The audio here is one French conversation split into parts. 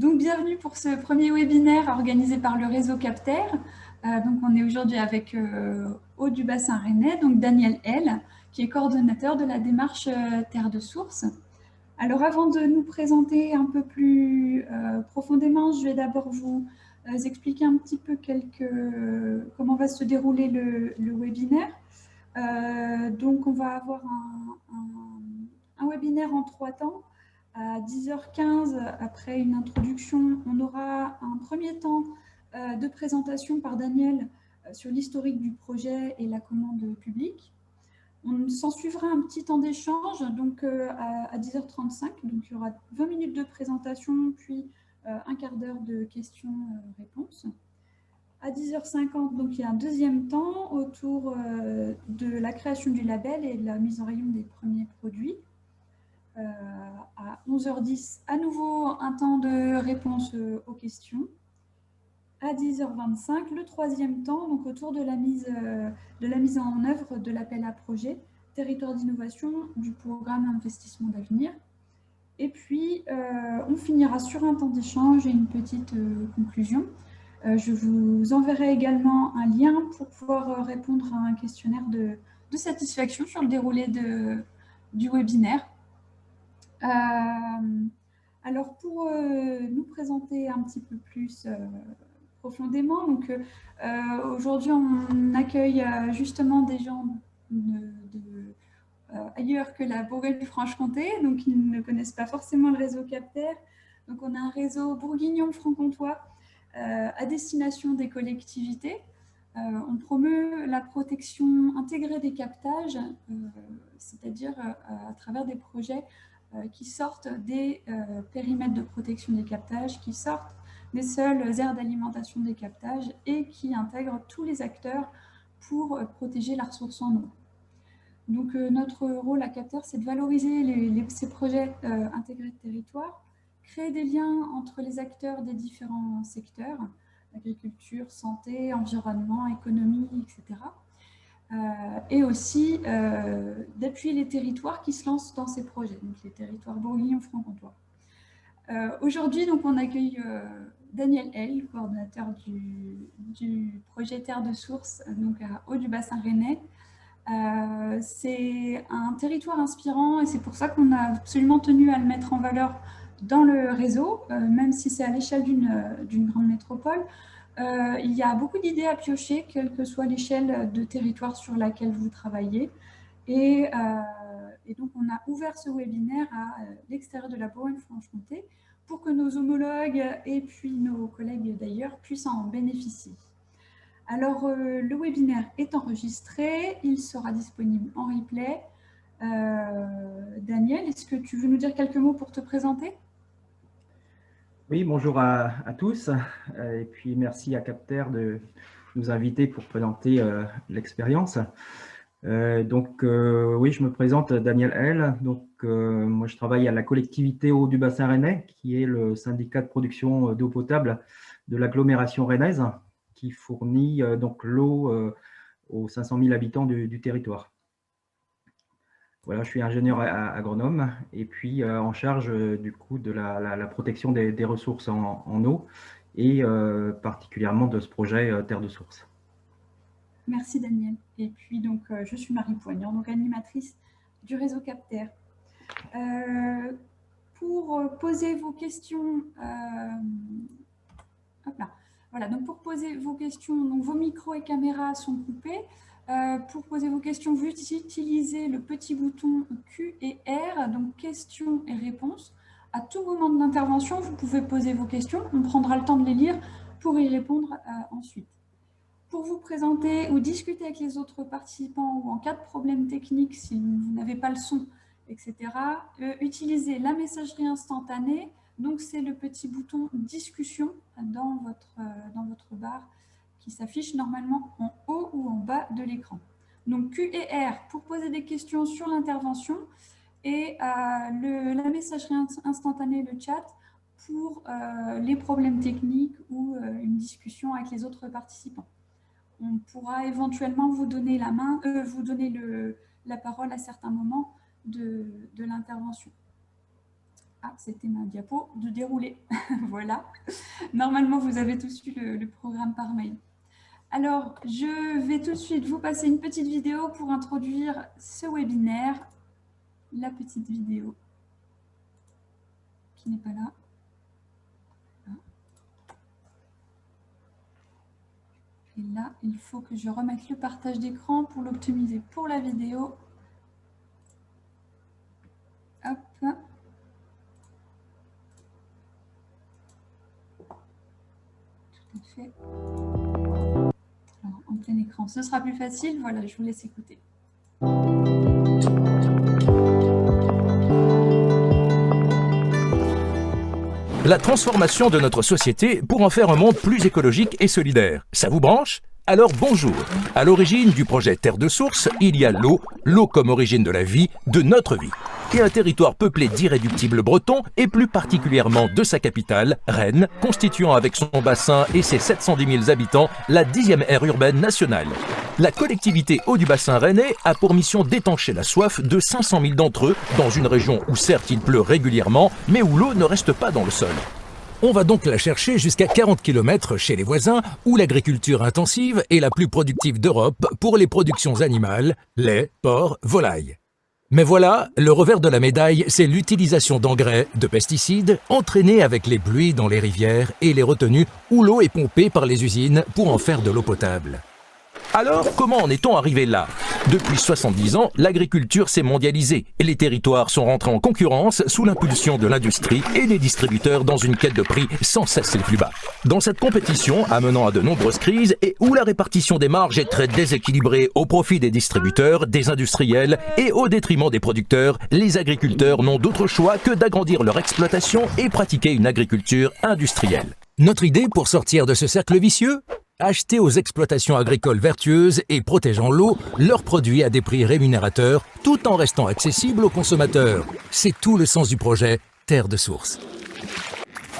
Donc, bienvenue pour ce premier webinaire organisé par le réseau Capter. Donc, on est aujourd'hui avec Aude du Bassin Rennais, donc Daniel L, qui est coordonnateur de la démarche Terre de Source. Alors, avant de nous présenter un peu plus profondément, je vais d'abord vous expliquer un petit peu comment va se dérouler le webinaire. Donc, on va avoir un webinaire en 3 temps. À 10h15, après une introduction, on aura un premier temps de présentation par Daniel sur l'historique du projet et la commande publique. On s'en suivra un petit temps d'échange, donc à 10h35. Donc il y aura 20 minutes de présentation, puis un quart d'heure de questions-réponses. À 10h50, donc il y a un deuxième temps autour de la création du label et de la mise en rayon des premiers produits. À 11h10, à nouveau un temps de réponse aux questions. À 10h25, le troisième temps, donc autour de la mise en œuvre de l'appel à projet, territoire d'innovation du programme Investissement d'avenir. Et puis, on finira sur un temps d'échange et une petite conclusion. Je vous enverrai également un lien pour pouvoir répondre à un questionnaire de satisfaction sur le déroulé du webinaire. Alors, pour nous présenter un petit peu plus profondément, donc aujourd'hui, on accueille justement des gens ailleurs que la Bourgogne-Franche-Comté, donc ils ne connaissent pas forcément le réseau Capter. Donc, on a un réseau bourguignon-franc-comtois à destination des collectivités. On promeut la protection intégrée des captages, c'est-à-dire à travers des projets qui sortent des périmètres de protection des captages, qui sortent des seules aires d'alimentation des captages et qui intègrent tous les acteurs pour protéger la ressource en eau. Donc notre rôle à Capter, c'est de valoriser ces projets intégrés de territoire, créer des liens entre les acteurs des différents secteurs, agriculture, santé, environnement, économie, etc. Et aussi d'appuyer les territoires qui se lancent dans ces projets, donc les territoires bourguignons-franc-comtois. Aujourd'hui, donc, on accueille Daniel L, coordonnateur du projet Terre de Source, donc à Aude du Bassin Rennais. C'est un territoire inspirant et c'est pour ça qu'on a absolument tenu à le mettre en valeur dans le réseau, même si c'est à l'échelle d'une grande métropole. Il y a beaucoup d'idées à piocher, quelle que soit l'échelle de territoire sur laquelle vous travaillez. Et donc, on a ouvert ce webinaire à l'extérieur de la Bourgogne-Franche-Comté pour que nos homologues et puis nos collègues d'ailleurs puissent en bénéficier. Alors, le webinaire est enregistré, il sera disponible en replay. Daniel, est-ce que tu veux nous dire quelques mots pour te présenter ? Oui, bonjour à tous, et puis merci à Capter de nous inviter pour présenter l'expérience. Oui, je me présente, Daniel L. Moi, je travaille à la collectivité Eau du Bassin Rennais, qui est le syndicat de production d'eau potable de l'agglomération rennaise, qui fournit donc l'eau aux 500 000 habitants du territoire. Voilà, je suis ingénieur agronome et puis en charge du coup de la protection des ressources en eau et particulièrement de ce projet Terre de Source. Merci Daniel. Et puis donc je suis Marie Poignant, donc animatrice du réseau Capter. Pour poser vos questions, hop là. Voilà, donc pour poser vos questions, donc vos micros et caméras sont coupés. Pour poser vos questions, vous utilisez le petit bouton Q et R, donc questions et réponses. À tout moment de l'intervention, vous pouvez poser vos questions. On prendra le temps de les lire pour y répondre ensuite. Pour vous présenter ou discuter avec les autres participants ou en cas de problème technique, si vous n'avez pas le son, etc., utilisez la messagerie instantanée. Donc, c'est le petit bouton discussion dans votre barre qui s'affiche normalement en haut ou en bas de l'écran. Donc, Q et R pour poser des questions sur l'intervention et la messagerie instantanée, le chat, pour les problèmes techniques ou une discussion avec les autres participants. On pourra éventuellement vous donner la parole à certains moments de l'intervention. Ah, c'était ma diapo de dérouler. Voilà. Normalement, vous avez tous eu le programme par mail. Alors, je vais tout de suite vous passer une petite vidéo pour introduire ce webinaire. La petite vidéo qui n'est pas là. Et là, il faut que je remette le partage d'écran pour l'optimiser pour la vidéo. Hop. Tout à fait. Alors, en plein écran, ce sera plus facile. Voilà, je vous laisse écouter. La transformation de notre société pour en faire un monde plus écologique et solidaire. Ça vous branche ? Alors bonjour. À l'origine du projet Terre de Source, il y a l'eau, l'eau comme origine de la vie, de notre vie. Et un territoire peuplé d'irréductibles bretons, et plus particulièrement de sa capitale, Rennes, constituant avec son bassin et ses 710 000 habitants, la 10e aire urbaine nationale. La collectivité Eau du Bassin Rennais a pour mission d'étancher la soif de 500 000 d'entre eux, dans une région où certes il pleut régulièrement, mais où l'eau ne reste pas dans le sol. On va donc la chercher jusqu'à 40 km chez les voisins, où l'agriculture intensive est la plus productive d'Europe pour les productions animales, lait, porc, volaille. Mais voilà, le revers de la médaille, c'est l'utilisation d'engrais, de pesticides, entraînés avec les pluies dans les rivières et les retenues où l'eau est pompée par les usines pour en faire de l'eau potable. Alors, comment en est-on arrivé là? Depuis 70 ans, l'agriculture s'est mondialisée et les territoires sont rentrés en concurrence sous l'impulsion de l'industrie et des distributeurs dans une quête de prix sans cesse les plus bas. Dans cette compétition, amenant à de nombreuses crises et où la répartition des marges est très déséquilibrée au profit des distributeurs, des industriels et au détriment des producteurs, les agriculteurs n'ont d'autre choix que d'agrandir leur exploitation et pratiquer une agriculture industrielle. Notre idée pour sortir de ce cercle vicieux ? Acheter aux exploitations agricoles vertueuses et protégeant l'eau leurs produits à des prix rémunérateurs tout en restant accessibles aux consommateurs. C'est tout le sens du projet Terre de Source.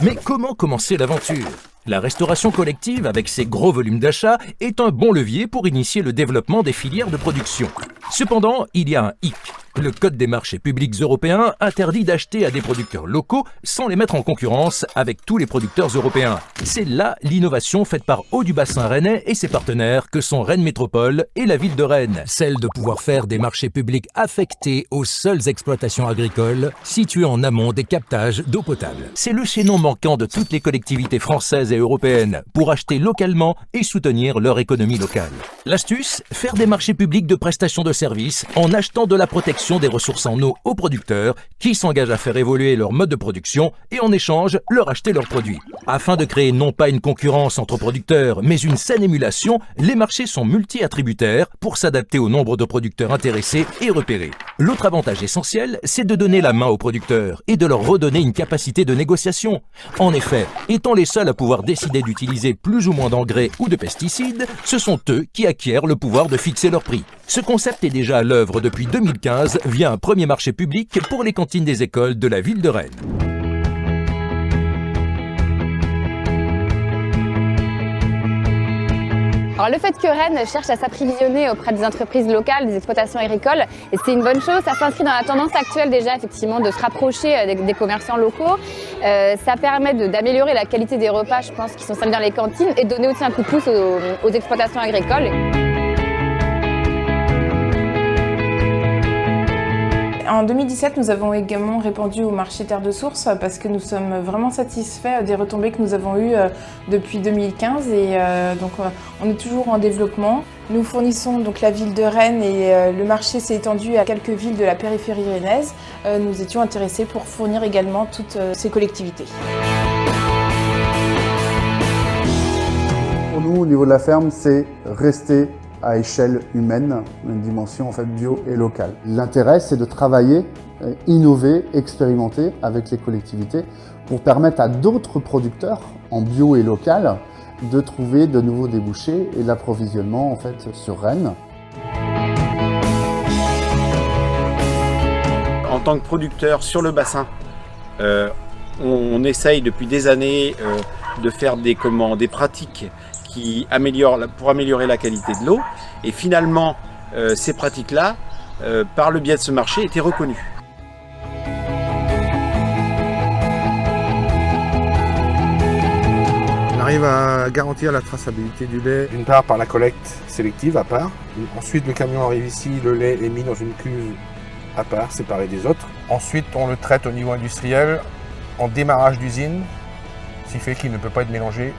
Mais comment commencer l'aventure ? La restauration collective, avec ses gros volumes d'achat, est un bon levier pour initier le développement des filières de production. Cependant, il y a un hic. Le Code des marchés publics européens interdit d'acheter à des producteurs locaux sans les mettre en concurrence avec tous les producteurs européens. C'est là l'innovation faite par Eau du Bassin Rennais et ses partenaires que sont Rennes Métropole et la ville de Rennes. Celle de pouvoir faire des marchés publics affectés aux seules exploitations agricoles situées en amont des captages d'eau potable. C'est le chaînon manquant de toutes les collectivités françaises et européennes pour acheter localement et soutenir leur économie locale. L'astuce, faire des marchés publics de prestation de services en achetant de la protection des ressources en eau aux producteurs qui s'engagent à faire évoluer leur mode de production et en échange leur acheter leurs produits. Afin de créer non pas une concurrence entre producteurs mais une saine émulation, les marchés sont multi-attributaires pour s'adapter au nombre de producteurs intéressés et repérés. L'autre avantage essentiel, c'est de donner la main aux producteurs et de leur redonner une capacité de négociation. En effet, étant les seuls à pouvoir décider d'utiliser plus ou moins d'engrais ou de pesticides, ce sont eux qui acquièrent le pouvoir de fixer leur prix. Ce concept est déjà à l'œuvre depuis 2015 via un premier marché public pour les cantines des écoles de la ville de Rennes. Alors le fait que Rennes cherche à s'approvisionner auprès des entreprises locales, des exploitations agricoles, c'est une bonne chose. Ça s'inscrit dans la tendance actuelle déjà effectivement de se rapprocher des commerçants locaux. Ça permet d'améliorer la qualité des repas, je pense, qui sont servis dans les cantines et donner aussi un coup de pouce aux exploitations agricoles. En 2017, nous avons également répondu au marché Terre de Source parce que nous sommes vraiment satisfaits des retombées que nous avons eues depuis 2015 et donc on est toujours en développement. Nous fournissons donc la ville de Rennes et le marché s'est étendu à quelques villes de la périphérie rennaise. Nous étions intéressés pour fournir également toutes ces collectivités. Pour nous, au niveau de la ferme, c'est rester à échelle humaine, une dimension en fait bio et locale. L'intérêt, c'est de travailler, innover, expérimenter avec les collectivités pour permettre à d'autres producteurs en bio et local de trouver de nouveaux débouchés et l'approvisionnement en fait sur Rennes. En tant que producteur sur le bassin, on essaye depuis des années de faire des pratiques pour améliorer la qualité de l'eau. Et finalement, ces pratiques-là, par le biais de ce marché, étaient reconnues. arrive à garantir la traçabilité du lait, d'une part par la collecte sélective à part. Ensuite, le camion arrive ici, le lait est mis dans une cuve à part, séparée des autres. Ensuite, on le traite au niveau industriel en démarrage d'usine, ce qui fait qu'il ne peut pas être mélangé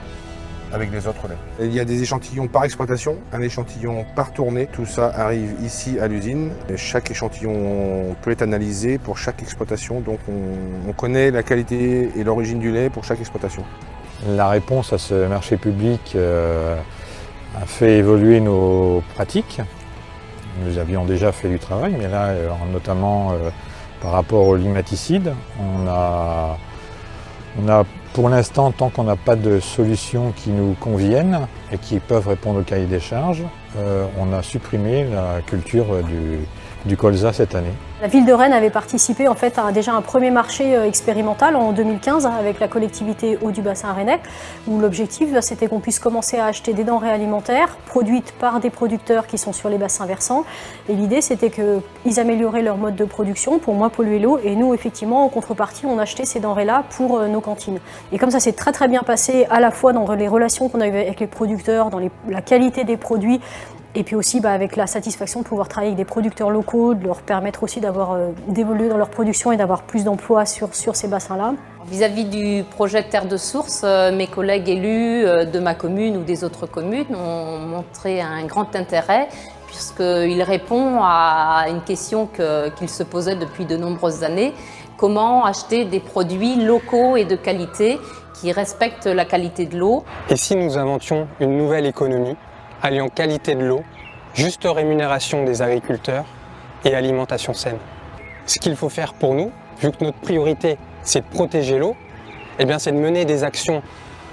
avec les autres laits. Il y a des échantillons par exploitation, un échantillon par tournée. Tout ça arrive ici à l'usine. Chaque échantillon peut être analysé pour chaque exploitation, donc on connaît la qualité et l'origine du lait pour chaque exploitation. La réponse à ce marché public a fait évoluer nos pratiques. Nous avions déjà fait du travail, mais là, notamment par rapport aux limaticides, on a pour l'instant, tant qu'on n'a pas de solutions qui nous conviennent et qui peuvent répondre au cahier des charges, on a supprimé la culture du colza cette année. La ville de Rennes avait participé en fait à déjà un premier marché expérimental en 2015 avec la collectivité Eau du Bassin Rennais, où l'objectif c'était qu'on puisse commencer à acheter des denrées alimentaires produites par des producteurs qui sont sur les bassins versants. Et l'idée c'était qu'ils amélioraient leur mode de production pour moins polluer l'eau, et nous effectivement en contrepartie on achetait ces denrées-là pour nos cantines. Et comme ça s'est très très bien passé à la fois dans les relations qu'on avait avec les producteurs, dans la qualité des produits, et puis aussi avec la satisfaction de pouvoir travailler avec des producteurs locaux, de leur permettre aussi d'évoluer dans leur production et d'avoir plus d'emplois sur ces bassins-là. Vis-à-vis du projet Terre de Source, mes collègues élus de ma commune ou des autres communes ont montré un grand intérêt puisqu'il répond à une question qu'ils se posaient depuis de nombreuses années. Comment acheter des produits locaux et de qualité qui respectent la qualité de l'eau? Et si nous inventions une nouvelle économie alliant qualité de l'eau, juste rémunération des agriculteurs et alimentation saine? Ce qu'il faut faire pour nous, vu que notre priorité c'est de protéger l'eau, c'est de mener des actions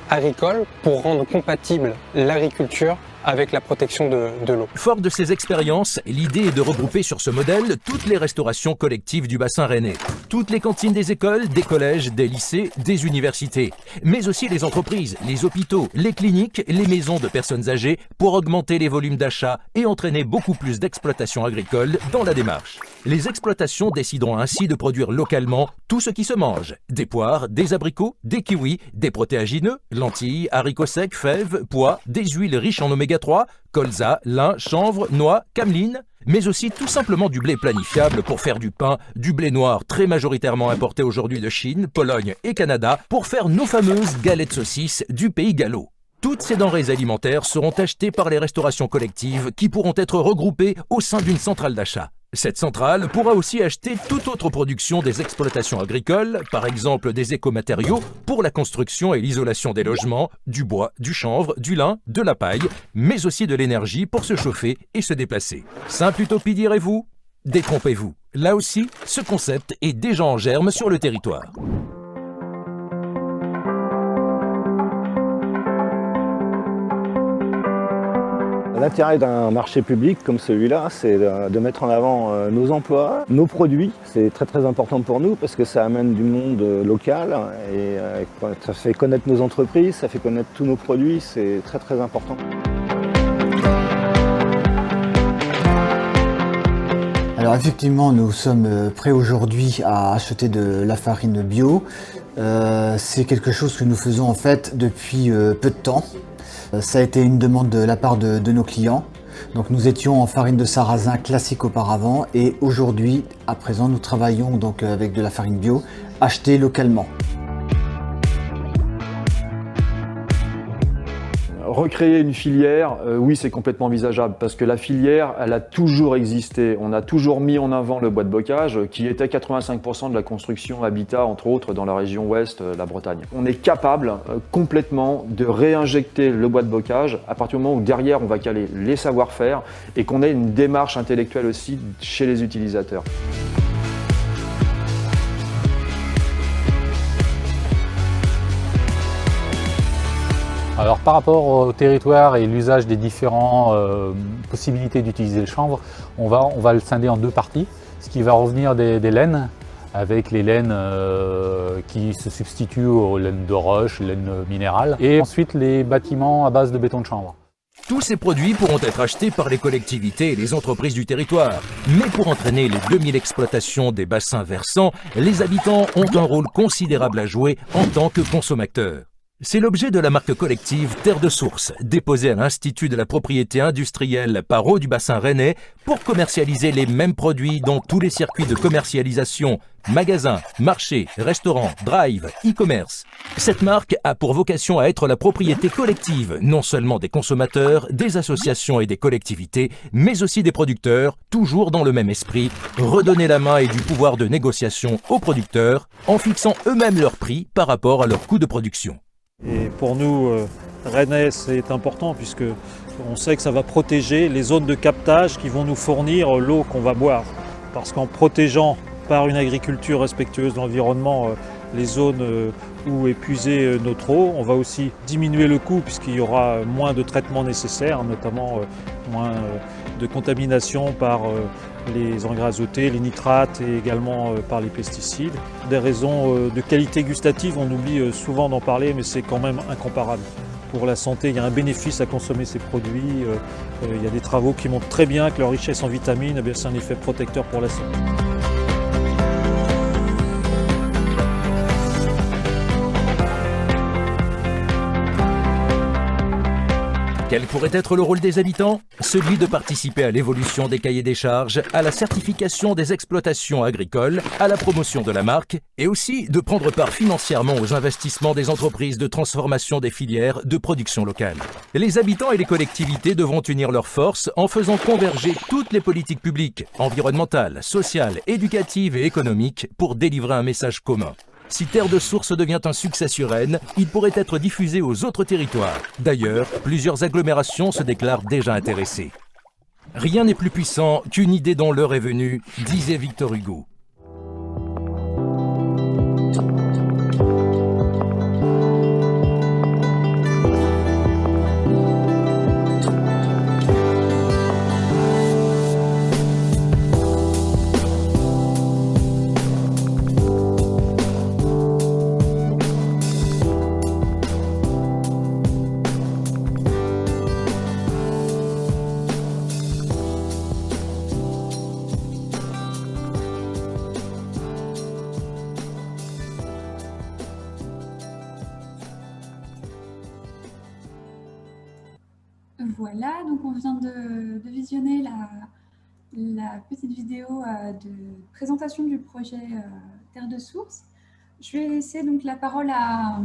agricoles pour rendre compatible l'agriculture avec la protection de l'eau. Fort de ces expériences, l'idée est de regrouper sur ce modèle toutes les restaurations collectives du bassin rennais. Toutes les cantines des écoles, des collèges, des lycées, des universités. Mais aussi les entreprises, les hôpitaux, les cliniques, les maisons de personnes âgées pour augmenter les volumes d'achat et entraîner beaucoup plus d'exploitations agricoles dans la démarche. Les exploitations décideront ainsi de produire localement tout ce qui se mange. Des poires, des abricots, des kiwis, des protéagineux, lentilles, haricots secs, fèves, pois, des huiles riches en oméga 3, colza, lin, chanvre, noix, cameline, mais aussi tout simplement du blé planifiable pour faire du pain, du blé noir très majoritairement importé aujourd'hui de Chine, Pologne et Canada pour faire nos fameuses galettes saucisses du pays gallo. Toutes ces denrées alimentaires seront achetées par les restaurations collectives qui pourront être regroupées au sein d'une centrale d'achat. Cette centrale pourra aussi acheter toute autre production des exploitations agricoles, par exemple des écomatériaux pour la construction et l'isolation des logements, du bois, du chanvre, du lin, de la paille, mais aussi de l'énergie pour se chauffer et se déplacer. Simple utopie direz-vous? Détrompez-vous. Là aussi, ce concept est déjà en germe sur le territoire. L'intérêt d'un marché public comme celui-là, c'est de mettre en avant nos emplois, nos produits. C'est très très important pour nous parce que ça amène du monde local et ça fait connaître nos entreprises, ça fait connaître tous nos produits, c'est très très important. Alors effectivement, nous sommes prêts aujourd'hui à acheter de la farine bio. C'est quelque chose que nous faisons en fait depuis peu de temps. Ça a été une demande de la part de nos clients. Donc nous étions en farine de sarrasin classique auparavant et aujourd'hui, à présent, nous travaillons donc avec de la farine bio achetée localement. Recréer une filière, oui, c'est complètement envisageable parce que la filière, elle a toujours existé. On a toujours mis en avant le bois de bocage qui était 85% de la construction habitat, entre autres, dans la région ouest, la Bretagne. On est capable complètement de réinjecter le bois de bocage à partir du moment où derrière on va caler les savoir-faire et qu'on ait une démarche intellectuelle aussi chez les utilisateurs. Alors par rapport au territoire et l'usage des différentes possibilités d'utiliser le chanvre, on va le scinder en deux parties. Ce qui va revenir des laines, avec les laines qui se substituent aux laines de roche, laines minérales, et ensuite les bâtiments à base de béton de chanvre. Tous ces produits pourront être achetés par les collectivités et les entreprises du territoire. Mais pour entraîner les 2000 exploitations des bassins versants, les habitants ont un rôle considérable à jouer en tant que consommateurs. C'est l'objet de la marque collective Terre de Source, déposée à l'Institut de la propriété industrielle par Eau du Bassin Rennais pour commercialiser les mêmes produits dans tous les circuits de commercialisation, magasins, marchés, restaurants, drive, e-commerce. Cette marque a pour vocation à être la propriété collective, non seulement des consommateurs, des associations et des collectivités, mais aussi des producteurs, toujours dans le même esprit, redonner la main et du pouvoir de négociation aux producteurs en fixant eux-mêmes leurs prix par rapport à leurs coûts de production. Et pour nous, Rennais, c'est important puisque on sait que ça va protéger les zones de captage qui vont nous fournir l'eau qu'on va boire. Parce qu'en protégeant par une agriculture respectueuse de l'environnement les zones où est puisée notre eau, on va aussi diminuer le coût puisqu'il y aura moins de traitements nécessaires, notamment moins de contamination par les engrais azotés, les nitrates et également par les pesticides. Des raisons de qualité gustative, on oublie souvent d'en parler, mais c'est quand même incomparable. Pour la santé, il y a un bénéfice à consommer ces produits. Il y a des travaux qui montrent très bien que leur richesse en vitamines, c'est un effet protecteur pour la santé. Quel pourrait être le rôle des habitants? Celui de participer à l'évolution des cahiers des charges, à la certification des exploitations agricoles, à la promotion de la marque et aussi de prendre part financièrement aux investissements des entreprises de transformation des filières de production locale. Les habitants et les collectivités devront unir leurs forces en faisant converger toutes les politiques publiques, environnementales, sociales, éducatives et économiques pour délivrer un message commun. Si Terre de Source devient un succès sur Rennes, il pourrait être diffusé aux autres territoires. D'ailleurs, plusieurs agglomérations se déclarent déjà intéressées. Rien n'est plus puissant qu'une idée dont l'heure est venue, disait Victor Hugo. Voilà, donc on vient de visionner la petite vidéo de présentation du projet Terre de Source. Je vais laisser donc la parole à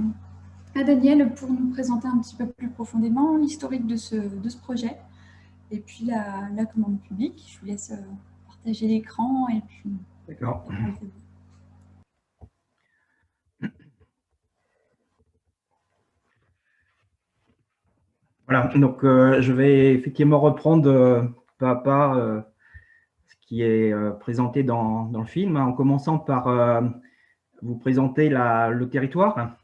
Daniel pour nous présenter un petit peu plus profondément l'historique de ce projet et puis la commande publique. Je vous laisse partager l'écran et puis... D'accord. Voilà, donc je vais effectivement reprendre pas à pas ce qui est présenté dans le film, en commençant par vous présenter le territoire.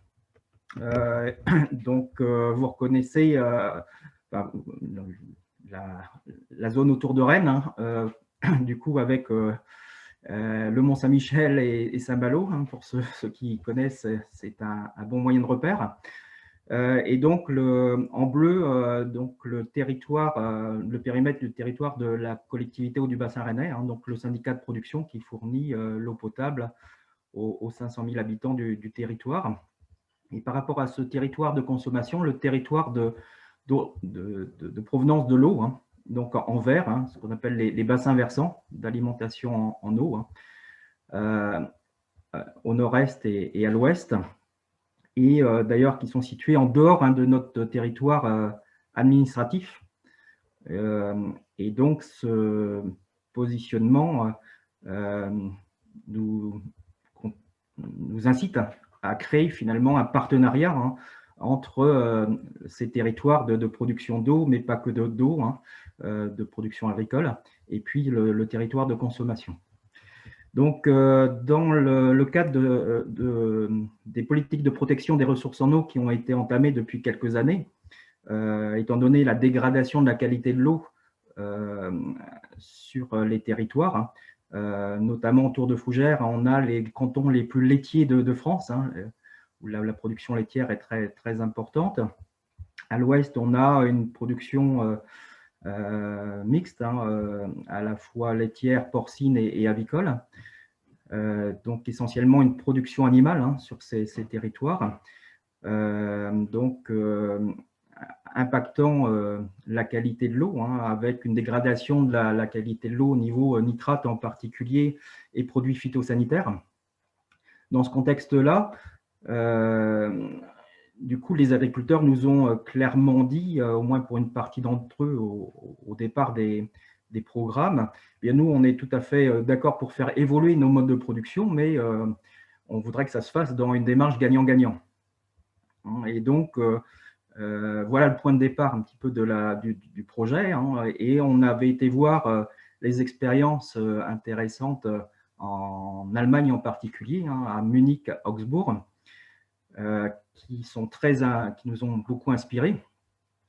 Donc vous reconnaissez la zone autour de Rennes, du coup avec le Mont-Saint-Michel et Saint-Malo, pour ceux qui connaissent, c'est un bon moyen de repère. Et donc, en bleu, donc le territoire, le périmètre du territoire de la collectivité Eau du Bassin Rennais, donc le syndicat de production qui fournit l'eau potable aux 500 000 habitants du territoire. Et par rapport à ce territoire de consommation, le territoire de provenance de l'eau, donc en vert, ce qu'on appelle les bassins versants d'alimentation en eau, au nord-est et à l'ouest, et d'ailleurs qui sont situés en dehors de notre territoire administratif. Et donc ce positionnement nous incite à créer finalement un partenariat entre ces territoires de production d'eau, mais pas que d'eau, de production agricole, et puis le territoire de consommation. Donc, dans le cadre des politiques de protection des ressources en eau qui ont été entamées depuis quelques années, étant donné la dégradation de la qualité de l'eau sur les territoires, notamment autour de Fougères, on a les cantons les plus laitiers de France, où la production laitière est très, très importante. À l'ouest, on a une production mixte, à la fois laitière, porcine et avicole. Donc essentiellement une production animale sur ces territoires. impactant la qualité de l'eau, hein, avec une dégradation de la qualité de l'eau au niveau nitrate en particulier et produits phytosanitaires. Dans ce contexte-là, du coup, les agriculteurs nous ont clairement dit, au moins pour une partie d'entre eux au départ des programmes, eh bien, nous, on est tout à fait d'accord pour faire évoluer nos modes de production, mais on voudrait que ça se fasse dans une démarche gagnant-gagnant. Et donc, voilà le point de départ un petit peu du projet, hein, et on avait été voir les expériences intéressantes en Allemagne en particulier, hein, à Munich, à Augsbourg, qui nous ont beaucoup inspirés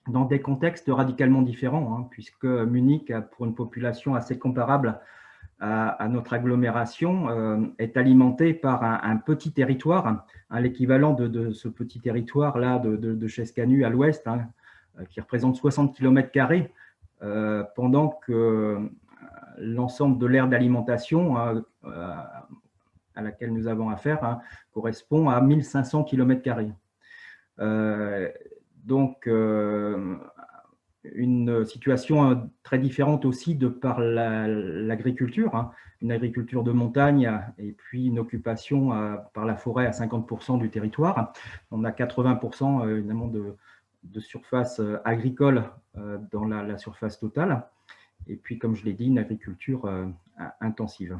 dans des contextes radicalement différents, hein, puisque Munich, pour une population assez comparable à notre agglomération, est alimentée par un petit territoire, hein, l'équivalent de ce petit territoire-là de Chescanu à l'ouest, hein, qui représente 60 km², pendant que l'ensemble de l'aire d'alimentation à laquelle nous avons affaire, hein, correspond à 1500 km². Donc, une situation très différente aussi de par l'agriculture, hein, une agriculture de montagne et puis une occupation par la forêt à 50% du territoire. On a 80% évidemment de surface agricole dans la surface totale. Et puis, comme je l'ai dit, une agriculture intensive.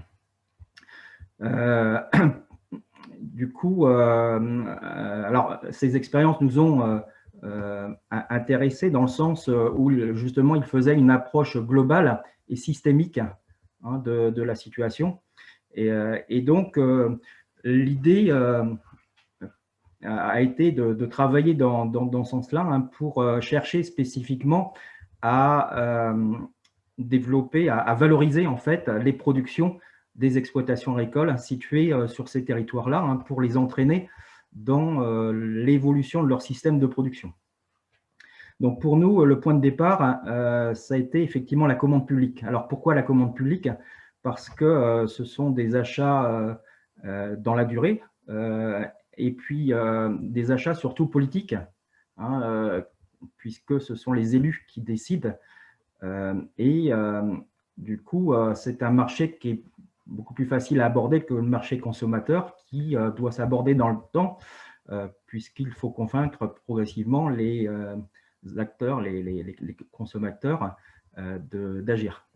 Du coup, alors, ces expériences nous ont intéressés dans le sens où justement, ils faisaient une approche globale et systémique, hein, de la situation. Et donc, l'idée a été de travailler dans ce sens-là, hein, pour chercher spécifiquement à développer, à valoriser en fait les productions des exploitations agricoles situées sur ces territoires-là, hein, pour les entraîner dans l'évolution de leur système de production. Donc pour nous, le point de départ, ça a été effectivement la commande publique. Alors pourquoi la commande publique? Parce que ce sont des achats dans la durée, et puis des achats surtout politiques, hein, puisque ce sont les élus qui décident. Du coup, c'est un marché qui est beaucoup plus facile à aborder que le marché consommateur, qui doit s'aborder dans le temps, puisqu'il faut convaincre progressivement les acteurs, les consommateurs, d'agir.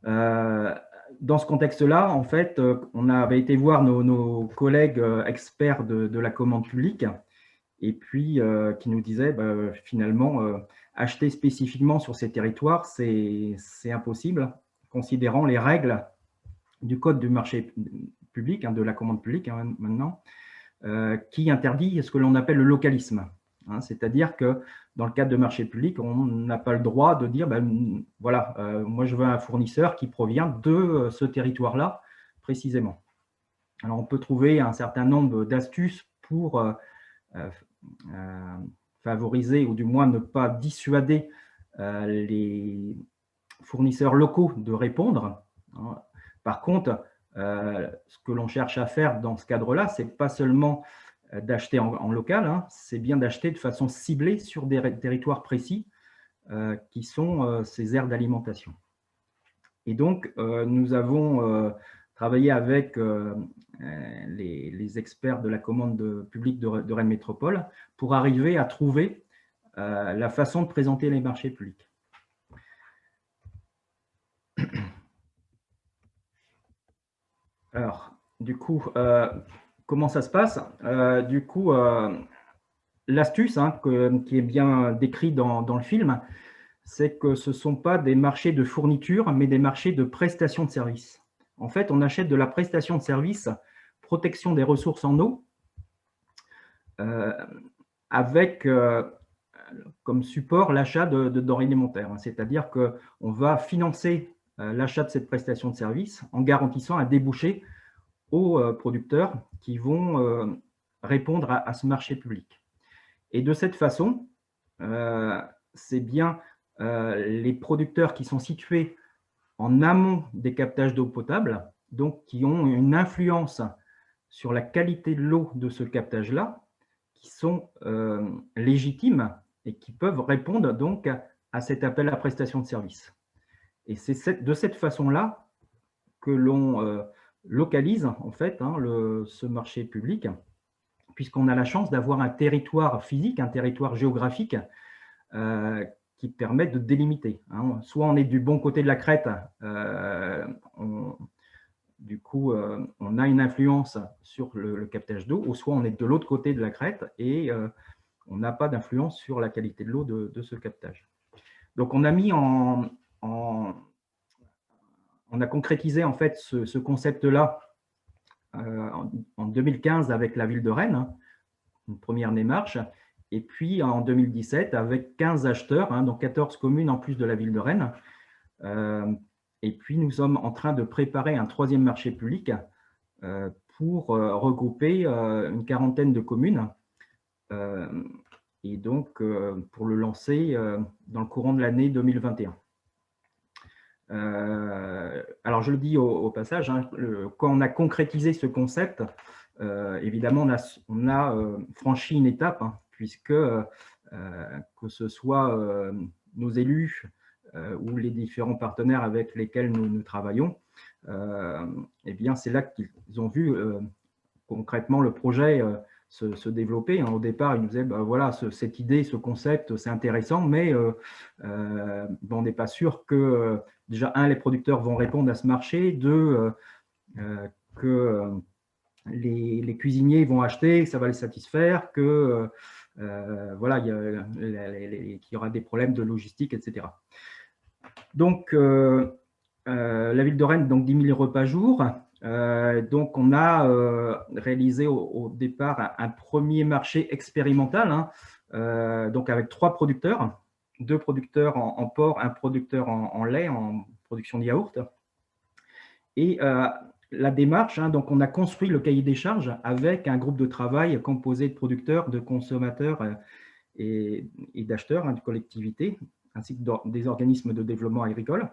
Dans ce contexte-là, en fait, on avait été voir nos collègues experts de la commande publique, et puis qui nous disaient finalement, acheter spécifiquement sur ces territoires, c'est impossible, considérant les règles du code du marché public, hein, de la commande publique, hein, maintenant, qui interdit ce que l'on appelle le localisme. Hein, c'est-à-dire que dans le cadre de marché public, on n'a pas le droit de dire, voilà, moi je veux un fournisseur qui provient de ce territoire-là, précisément. Alors on peut trouver un certain nombre d'astuces pour favoriser, ou du moins ne pas dissuader les fournisseurs locaux de répondre. Hein. Par contre, ce que l'on cherche à faire dans ce cadre-là, ce n'est pas seulement d'acheter en local, hein, c'est bien d'acheter de façon ciblée sur des territoires précis qui sont ces aires d'alimentation. Et donc, nous avons travaillé avec les experts de la commande publique de Rennes Métropole pour arriver à trouver la façon de présenter les marchés publics. Alors, du coup, comment ça se passe? Du coup, l'astuce, hein, qui est bien décrite dans le film, c'est que ce ne sont pas des marchés de fourniture, mais des marchés de prestation de services. En fait, on achète de la prestation de services, protection des ressources en eau, avec comme support l'achat de denrées alimentaires. C'est-à-dire qu'on va financer l'achat de cette prestation de service en garantissant un débouché aux producteurs qui vont répondre à ce marché public. Et de cette façon, c'est bien les producteurs qui sont situés en amont des captages d'eau potable, donc qui ont une influence sur la qualité de l'eau de ce captage-là, qui sont légitimes et qui peuvent répondre donc à cet appel à prestation de service. Et c'est de cette façon-là que l'on localise en fait ce marché public, puisqu'on a la chance d'avoir un territoire physique, un territoire géographique qui permet de délimiter. Soit on est du bon côté de la crête, du coup on a une influence sur le captage d'eau, ou soit on est de l'autre côté de la crête et on n'a pas d'influence sur la qualité de l'eau de ce captage. Donc on a mis on a concrétisé en fait ce concept-là en 2015 avec la ville de Rennes, une première démarche, et puis en 2017 avec 15 acheteurs, donc 14 communes en plus de la ville de Rennes. Et puis nous sommes en train de préparer un troisième marché public pour regrouper une quarantaine de communes, et donc pour le lancer dans le courant de l'année 2021. Alors je le dis au passage, quand on a concrétisé ce concept, évidemment on a franchi une étape, puisque que ce soit nos élus ou les différents partenaires avec lesquels nous travaillons, eh bien c'est là qu'ils ont vu concrètement le projet se développer. Au départ, ils nous disaient, voilà, cette idée, ce concept, c'est intéressant, mais on n'est pas sûr que, déjà, les producteurs vont répondre à ce marché, que les cuisiniers vont acheter, que ça va les satisfaire, que voilà, qu'il y aura des problèmes de logistique, etc. Donc, la ville de Rennes, donc 10 000 repas jour. Donc, on a réalisé au départ un premier marché expérimental, donc avec 3 producteurs, 2 producteurs en porc, 1 producteur en lait, en production de yaourt. Et la démarche, donc on a construit le cahier des charges avec un groupe de travail composé de producteurs, de consommateurs et d'acheteurs, de collectivités, ainsi que des organismes de développement agricole.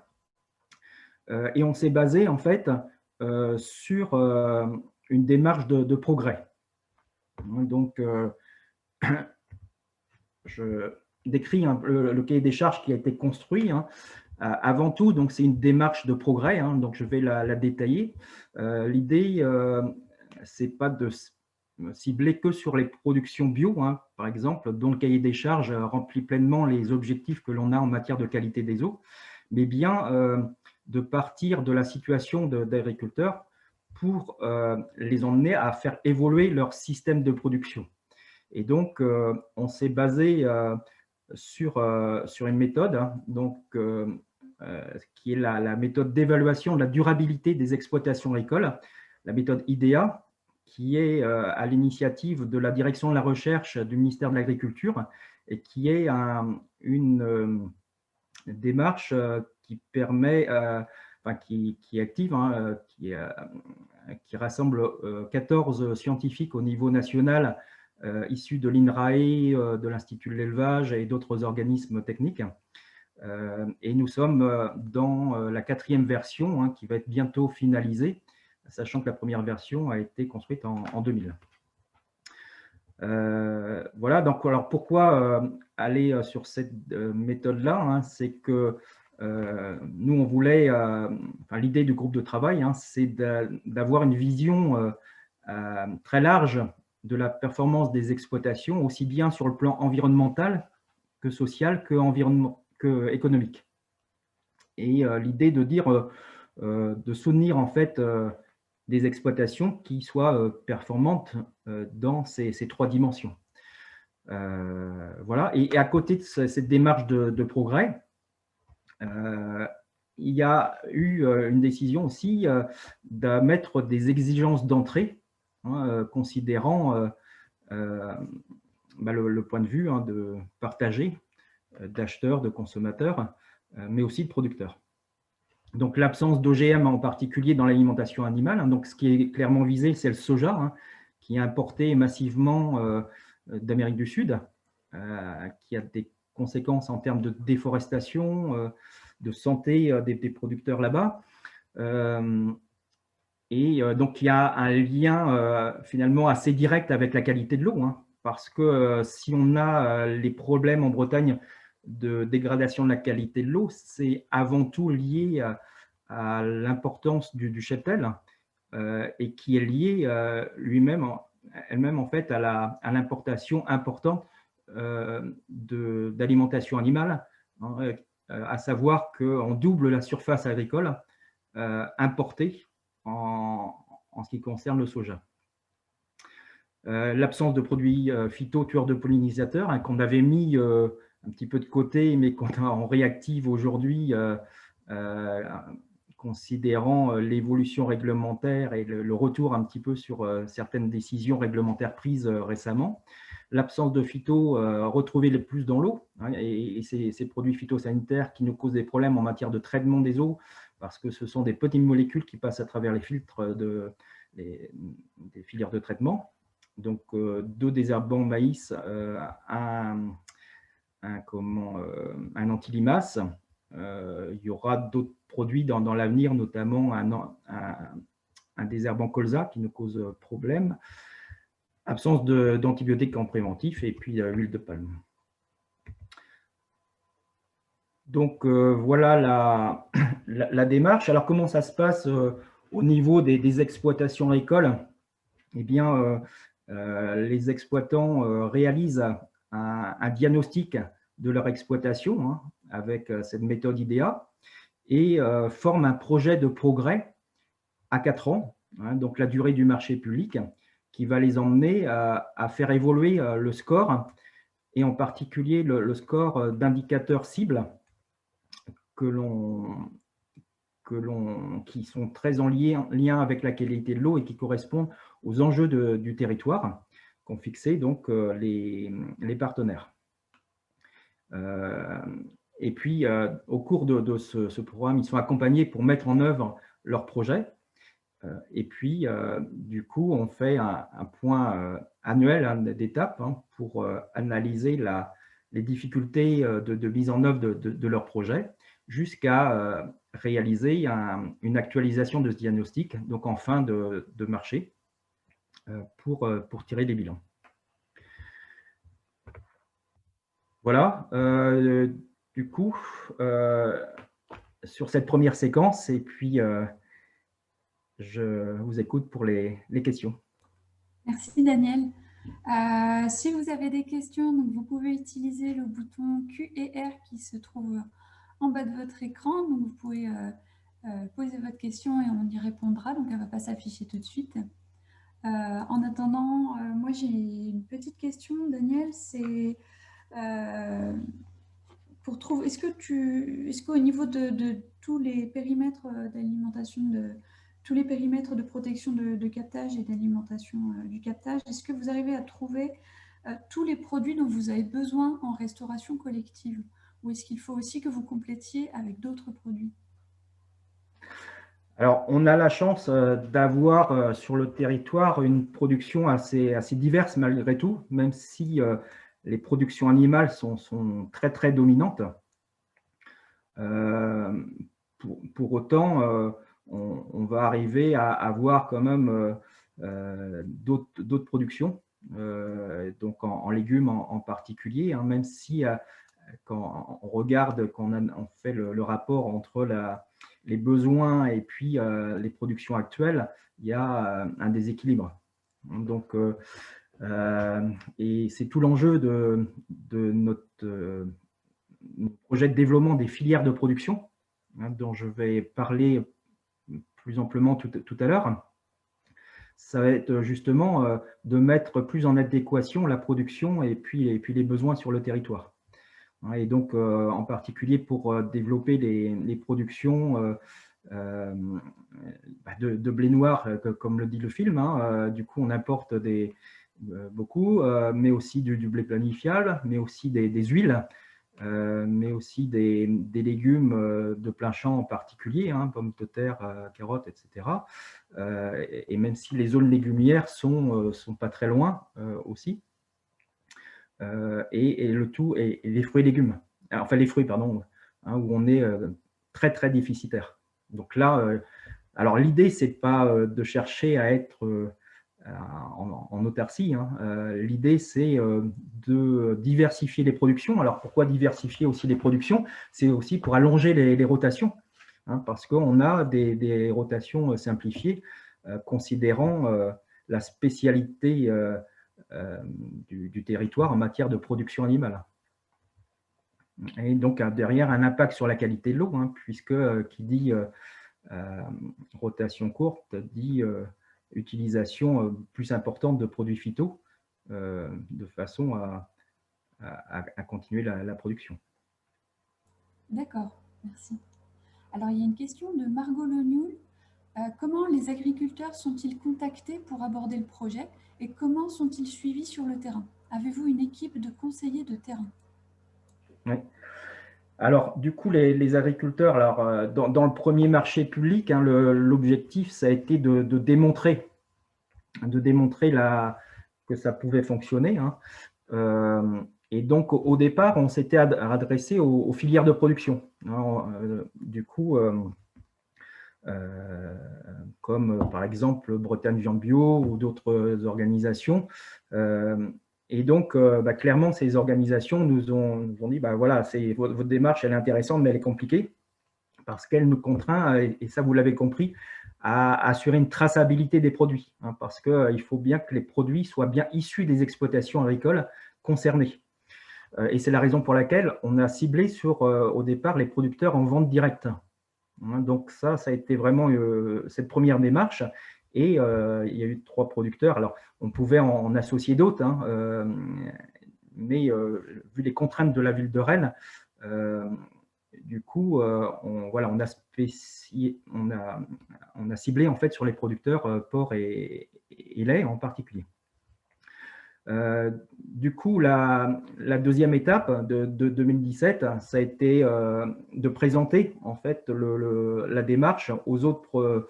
Et on s'est basé en fait sur une démarche de progrès. Donc, je décris le cahier des charges qui a été construit. Avant tout, donc c'est une démarche de progrès, donc je vais la détailler. L'idée, c'est pas de cibler que sur les productions bio, par exemple, dont le cahier des charges remplit pleinement les objectifs que l'on a en matière de qualité des eaux, mais bien de partir de la situation d'agriculteurs pour les emmener à faire évoluer leur système de production. Et donc, on s'est basé sur une méthode, qui est la méthode d'évaluation de la durabilité des exploitations agricoles, la méthode IDEA, qui est à l'initiative de la direction de la recherche du ministère de l'Agriculture et qui est une démarche qui permet, qui est active, qui rassemble 14 scientifiques au niveau national issus de l'INRAE, de l'Institut de l'élevage et d'autres organismes techniques. Et nous sommes dans la 4e version qui va être bientôt finalisée, sachant que la première version a été construite en 2000. Voilà, donc alors pourquoi aller sur cette méthode-là, c'est que nous, on voulait, l'idée du groupe de travail, c'est d'avoir une vision très large de la performance des exploitations, aussi bien sur le plan environnemental que social que économique. Et l'idée de dire, de soutenir en fait des exploitations qui soient performantes dans ces 3 dimensions. Voilà. Et à côté de cette démarche de progrès, il y a eu une décision aussi de mettre des exigences d'entrée, considérant le point de vue de partager d'acheteurs, de consommateurs, mais aussi de producteurs. Donc l'absence d'OGM en particulier dans l'alimentation animale, donc ce qui est clairement visé, c'est le soja, qui est importé massivement d'Amérique du Sud, qui a des conséquences en termes de déforestation, de santé des producteurs là-bas. Et donc il y a un lien finalement assez direct avec la qualité de l'eau, parce que si on a les problèmes en Bretagne de dégradation de la qualité de l'eau, c'est avant tout lié à l'importance du cheptel et qui est lié elle-même en fait à l'importation importante d'alimentation animale, hein, à savoir qu'on double la surface agricole importée en ce qui concerne le soja. L'absence de produits phyto tueurs de pollinisateurs, hein, qu'on avait mis un petit peu de côté, mais qu'on réactive aujourd'hui, considérant l'évolution réglementaire et le retour un petit peu sur certaines décisions réglementaires prises récemment. L'absence de phyto retrouvée le plus dans l'eau, hein, et ces produits phytosanitaires qui nous causent des problèmes en matière de traitement des eaux, parce que ce sont des petites molécules qui passent à travers les filtres des filières de traitement. Donc, 2 désherbants maïs, un anti-limace. Il y aura d'autres produits dans l'avenir, notamment un désherbant colza qui nous cause problème. Absence d'antibiotiques en préventif et puis l'huile de palme. Donc, voilà la démarche. Alors, comment ça se passe au niveau des exploitations agricoles? Eh bien, les exploitants réalisent un diagnostic de leur exploitation, hein, avec cette méthode IDEA, et forment un projet de progrès à 4 ans, hein, donc la durée du marché public, qui va les emmener à faire évoluer le score, et en particulier le score d'indicateurs cibles qui sont très en lien avec la qualité de l'eau et qui correspondent aux enjeux du territoire qu'ont fixé donc les partenaires. Et puis, au cours de ce programme, ils sont accompagnés pour mettre en œuvre leur projet. Et puis, du coup, on fait un point annuel d'étapes, hein, pour analyser les difficultés de mise en œuvre de leur projet, jusqu'à réaliser une actualisation de ce diagnostic, donc en fin de marché, pour tirer des bilans. Voilà, du coup, sur cette première séquence, et puis je vous écoute pour les questions. Merci Daniel. Si vous avez des questions, donc vous pouvez utiliser le bouton Q et R qui se trouve en bas de votre écran. Donc vous pouvez poser votre question et on y répondra. Donc elle ne va pas s'afficher tout de suite. En attendant, moi j'ai une petite question, Daniel. C'est pour trouver. Est-ce qu'au niveau de tous les périmètres d'alimentation, tous les périmètres de protection de captage et d'alimentation du captage, est-ce que vous arrivez à trouver tous les produits dont vous avez besoin en restauration collective? Ou est-ce qu'il faut aussi que vous complétiez avec d'autres produits? Alors, on a la chance d'avoir sur le territoire une production assez diverse malgré tout, même si les productions animales sont très, très dominantes. Pour autant, on va arriver à avoir quand même d'autres productions, donc en légumes en particulier, hein, même si quand on regarde, quand on fait le rapport entre les besoins et puis les productions actuelles, il y a un déséquilibre. Donc, et c'est tout l'enjeu de notre projet de développement des filières de production, hein, dont je vais parler plus amplement tout à l'heure. Ça va être justement de mettre plus en adéquation la production et puis les besoins sur le territoire. Et donc, en particulier pour développer les productions de blé noir, comme le dit le film, hein. Du coup, on importe beaucoup, mais aussi du blé planifial, mais aussi des huiles, mais aussi des légumes de plein champ en particulier, hein, pommes de terre, carottes, etc. Et même si les zones légumières sont pas très loin aussi. Et le tout, et les fruits et légumes, enfin les fruits, pardon, hein, où on est très, très déficitaire. Donc là, alors l'idée, c'est pas de chercher à être en autarcie. L'idée, c'est de diversifier les productions. Alors, pourquoi diversifier aussi les productions? C'est aussi pour allonger les rotations, parce qu'on a des rotations simplifiées, considérant la spécialité du territoire en matière de production animale. Et donc, derrière, un impact sur la qualité de l'eau, puisque qui dit rotation courte, dit utilisation plus importante de produits phyto, de façon à continuer la production. D'accord, merci. Alors, il y a une question de Margot Lenioul. Comment les agriculteurs sont-ils contactés pour aborder le projet et comment sont-ils suivis sur le terrain? Avez-vous une équipe de conseillers de terrain? Oui. Alors, du coup, les agriculteurs, alors, dans le premier marché public, l'objectif, ça a été de démontrer que ça pouvait fonctionner. Et donc, au départ, on s'était adressé aux filières de production. Du coup, comme par exemple Bretagne Viande Bio ou d'autres organisations. Et donc, clairement, ces organisations nous ont dit, voilà, votre démarche, elle est intéressante, mais elle est compliquée parce qu'elle nous contraint, et ça, vous l'avez compris, à assurer une traçabilité des produits, parce qu'il faut bien que les produits soient bien issus des exploitations agricoles concernées. Et c'est la raison pour laquelle on a ciblé au départ les producteurs en vente directe. Donc ça a été vraiment cette première démarche. Et il y a eu 3 producteurs. Alors, on pouvait en associer d'autres, mais vu les contraintes de la ville de Rennes, du coup, on a ciblé en fait sur les producteurs porc et lait en particulier. Du coup, la deuxième étape de 2017, ça a été de présenter en fait la démarche aux autres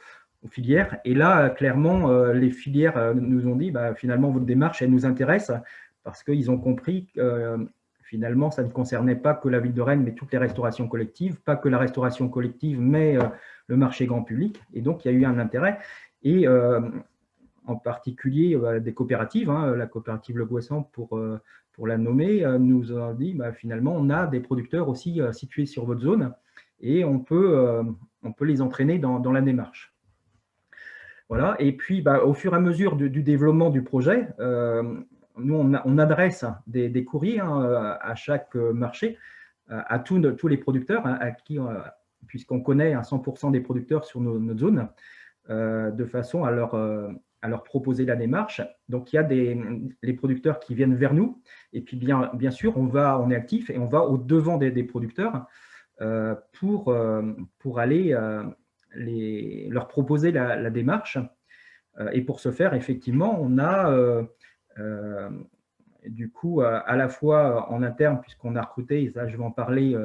filières. Et là, clairement, les filières nous ont dit, finalement, votre démarche, elle nous intéresse parce qu'ils ont compris que finalement, ça ne concernait pas que la ville de Rennes, mais toutes les restaurations collectives, pas que la restauration collective, mais le marché grand public. Et donc, il y a eu un intérêt. Et en particulier des coopératives, la coopérative Le Goissan, pour la nommer, nous a dit, finalement, on a des producteurs aussi situés sur votre zone et on peut les entraîner dans la démarche. Voilà. Et puis, au fur et à mesure du développement du projet, nous, on adresse des courriers à chaque marché, à tous les producteurs, à qui, puisqu'on connaît à 100% des producteurs sur notre zone, de façon à leur proposer la démarche. Donc, il y a les producteurs qui viennent vers nous, et puis bien sûr, on est actif et on va au-devant des producteurs pour aller leur proposer la démarche. Et pour ce faire, effectivement, on a du coup à la fois en interne, puisqu'on a recruté, et ça je vais en parler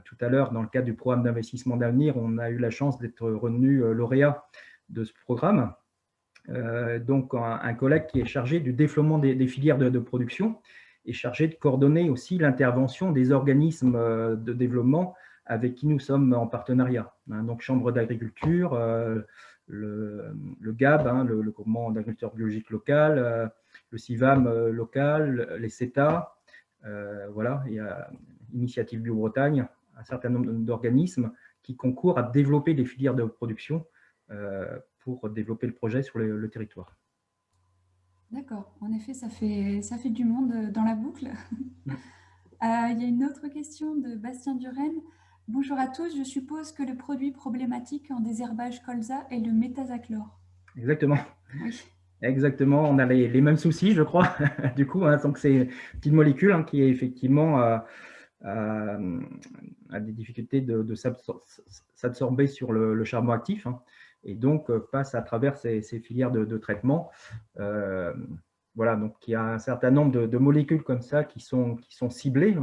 tout à l'heure, dans le cadre du programme d'investissement d'avenir, on a eu la chance d'être retenu lauréat de ce programme. Donc un collègue qui est chargé du développement des filières de production est chargé de coordonner aussi l'intervention des organismes de développement avec qui nous sommes en partenariat. Donc Chambre d'agriculture, le GAB, le groupement d'agriculteurs biologiques local, le CIVAM local, les CETA, voilà, il y a Initiative Bio-Bretagne, un certain nombre d'organismes qui concourent à développer des filières de production pour développer le projet sur le territoire. D'accord, en effet, ça fait du monde dans la boucle. Il y a une autre question de Bastien Duren. Bonjour à tous, je suppose que le produit problématique en désherbage colza est le méthazachlore. Exactement. Oui. Exactement, on a les mêmes soucis, je crois. Du coup, donc c'est une petite molécule qui est effectivement a des difficultés de s'absorber sur le charbon actif, et donc passe à travers ces filières de traitement. Voilà, donc il y a un certain nombre de molécules comme ça qui sont ciblées.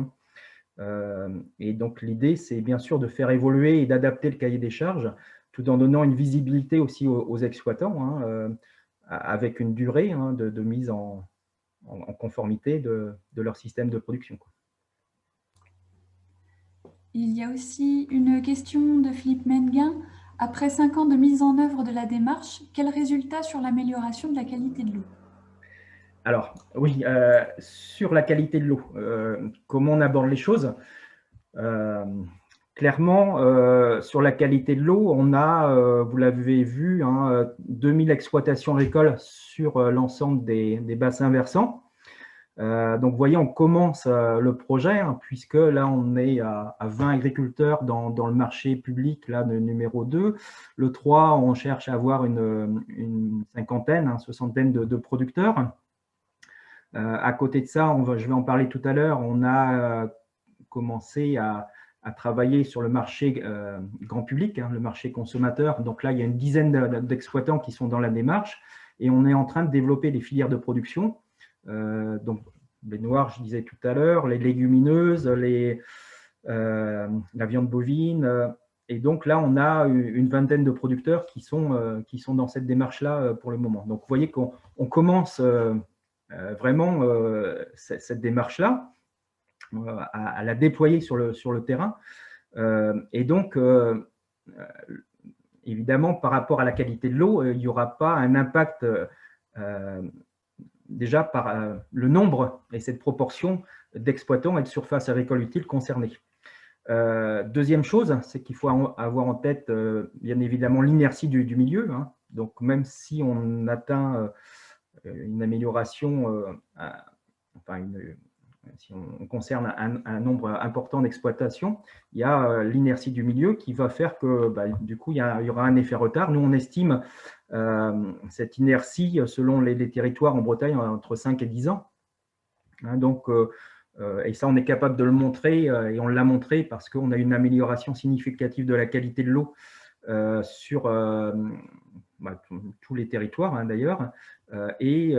Et donc l'idée, c'est bien sûr de faire évoluer et d'adapter le cahier des charges, tout en donnant une visibilité aussi aux exploitants, avec une durée de mise en conformité de leur système de production. Il y a aussi une question de Philippe Menguin. Après 5 ans de mise en œuvre de la démarche, quels résultats sur l'amélioration de la qualité de l'eau? Alors, oui, sur la qualité de l'eau, comment on aborde les choses? Clairement, sur la qualité de l'eau, on a, vous l'avez vu, hein, 2000 exploitations agricoles sur l'ensemble des bassins versants. Donc, vous voyez, on commence le projet, hein, puisque là, on est à 20 agriculteurs dans le marché public, là, le numéro 2. Le 3, on cherche à avoir une cinquantaine, une soixantaine de producteurs. À côté de ça, je vais en parler tout à l'heure, on a commencé à travailler sur le marché grand public, hein, le marché consommateur. Donc là, il y a une dizaine d'exploitants qui sont dans la démarche et on est en train de développer des filières de production. Donc, les noirs, je disais tout à l'heure, les légumineuses, la viande bovine. Et donc là, on a une vingtaine de producteurs qui sont dans cette démarche-là pour le moment. Donc, vous voyez qu'on commence vraiment cette démarche-là à la déployer sur le terrain. Et donc, évidemment, par rapport à la qualité de l'eau, il n'y aura pas un impact déjà par le nombre et cette proportion d'exploitants et de surfaces agricoles utiles concernées. Deuxième chose, c'est qu'il faut avoir en tête, bien évidemment, l'inertie du milieu. Hein. Donc, même si on atteint une amélioration, si on concerne un nombre important d'exploitations, il y a l'inertie du milieu qui va faire que, du coup, il y aura un effet retard. Nous, on estime cette inertie, selon les territoires en Bretagne, entre 5 et 10 ans. Hein, donc, et ça, on est capable de le montrer, et on l'a montré parce qu'on a une amélioration significative de la qualité de l'eau sur tous les territoires, hein, d'ailleurs, et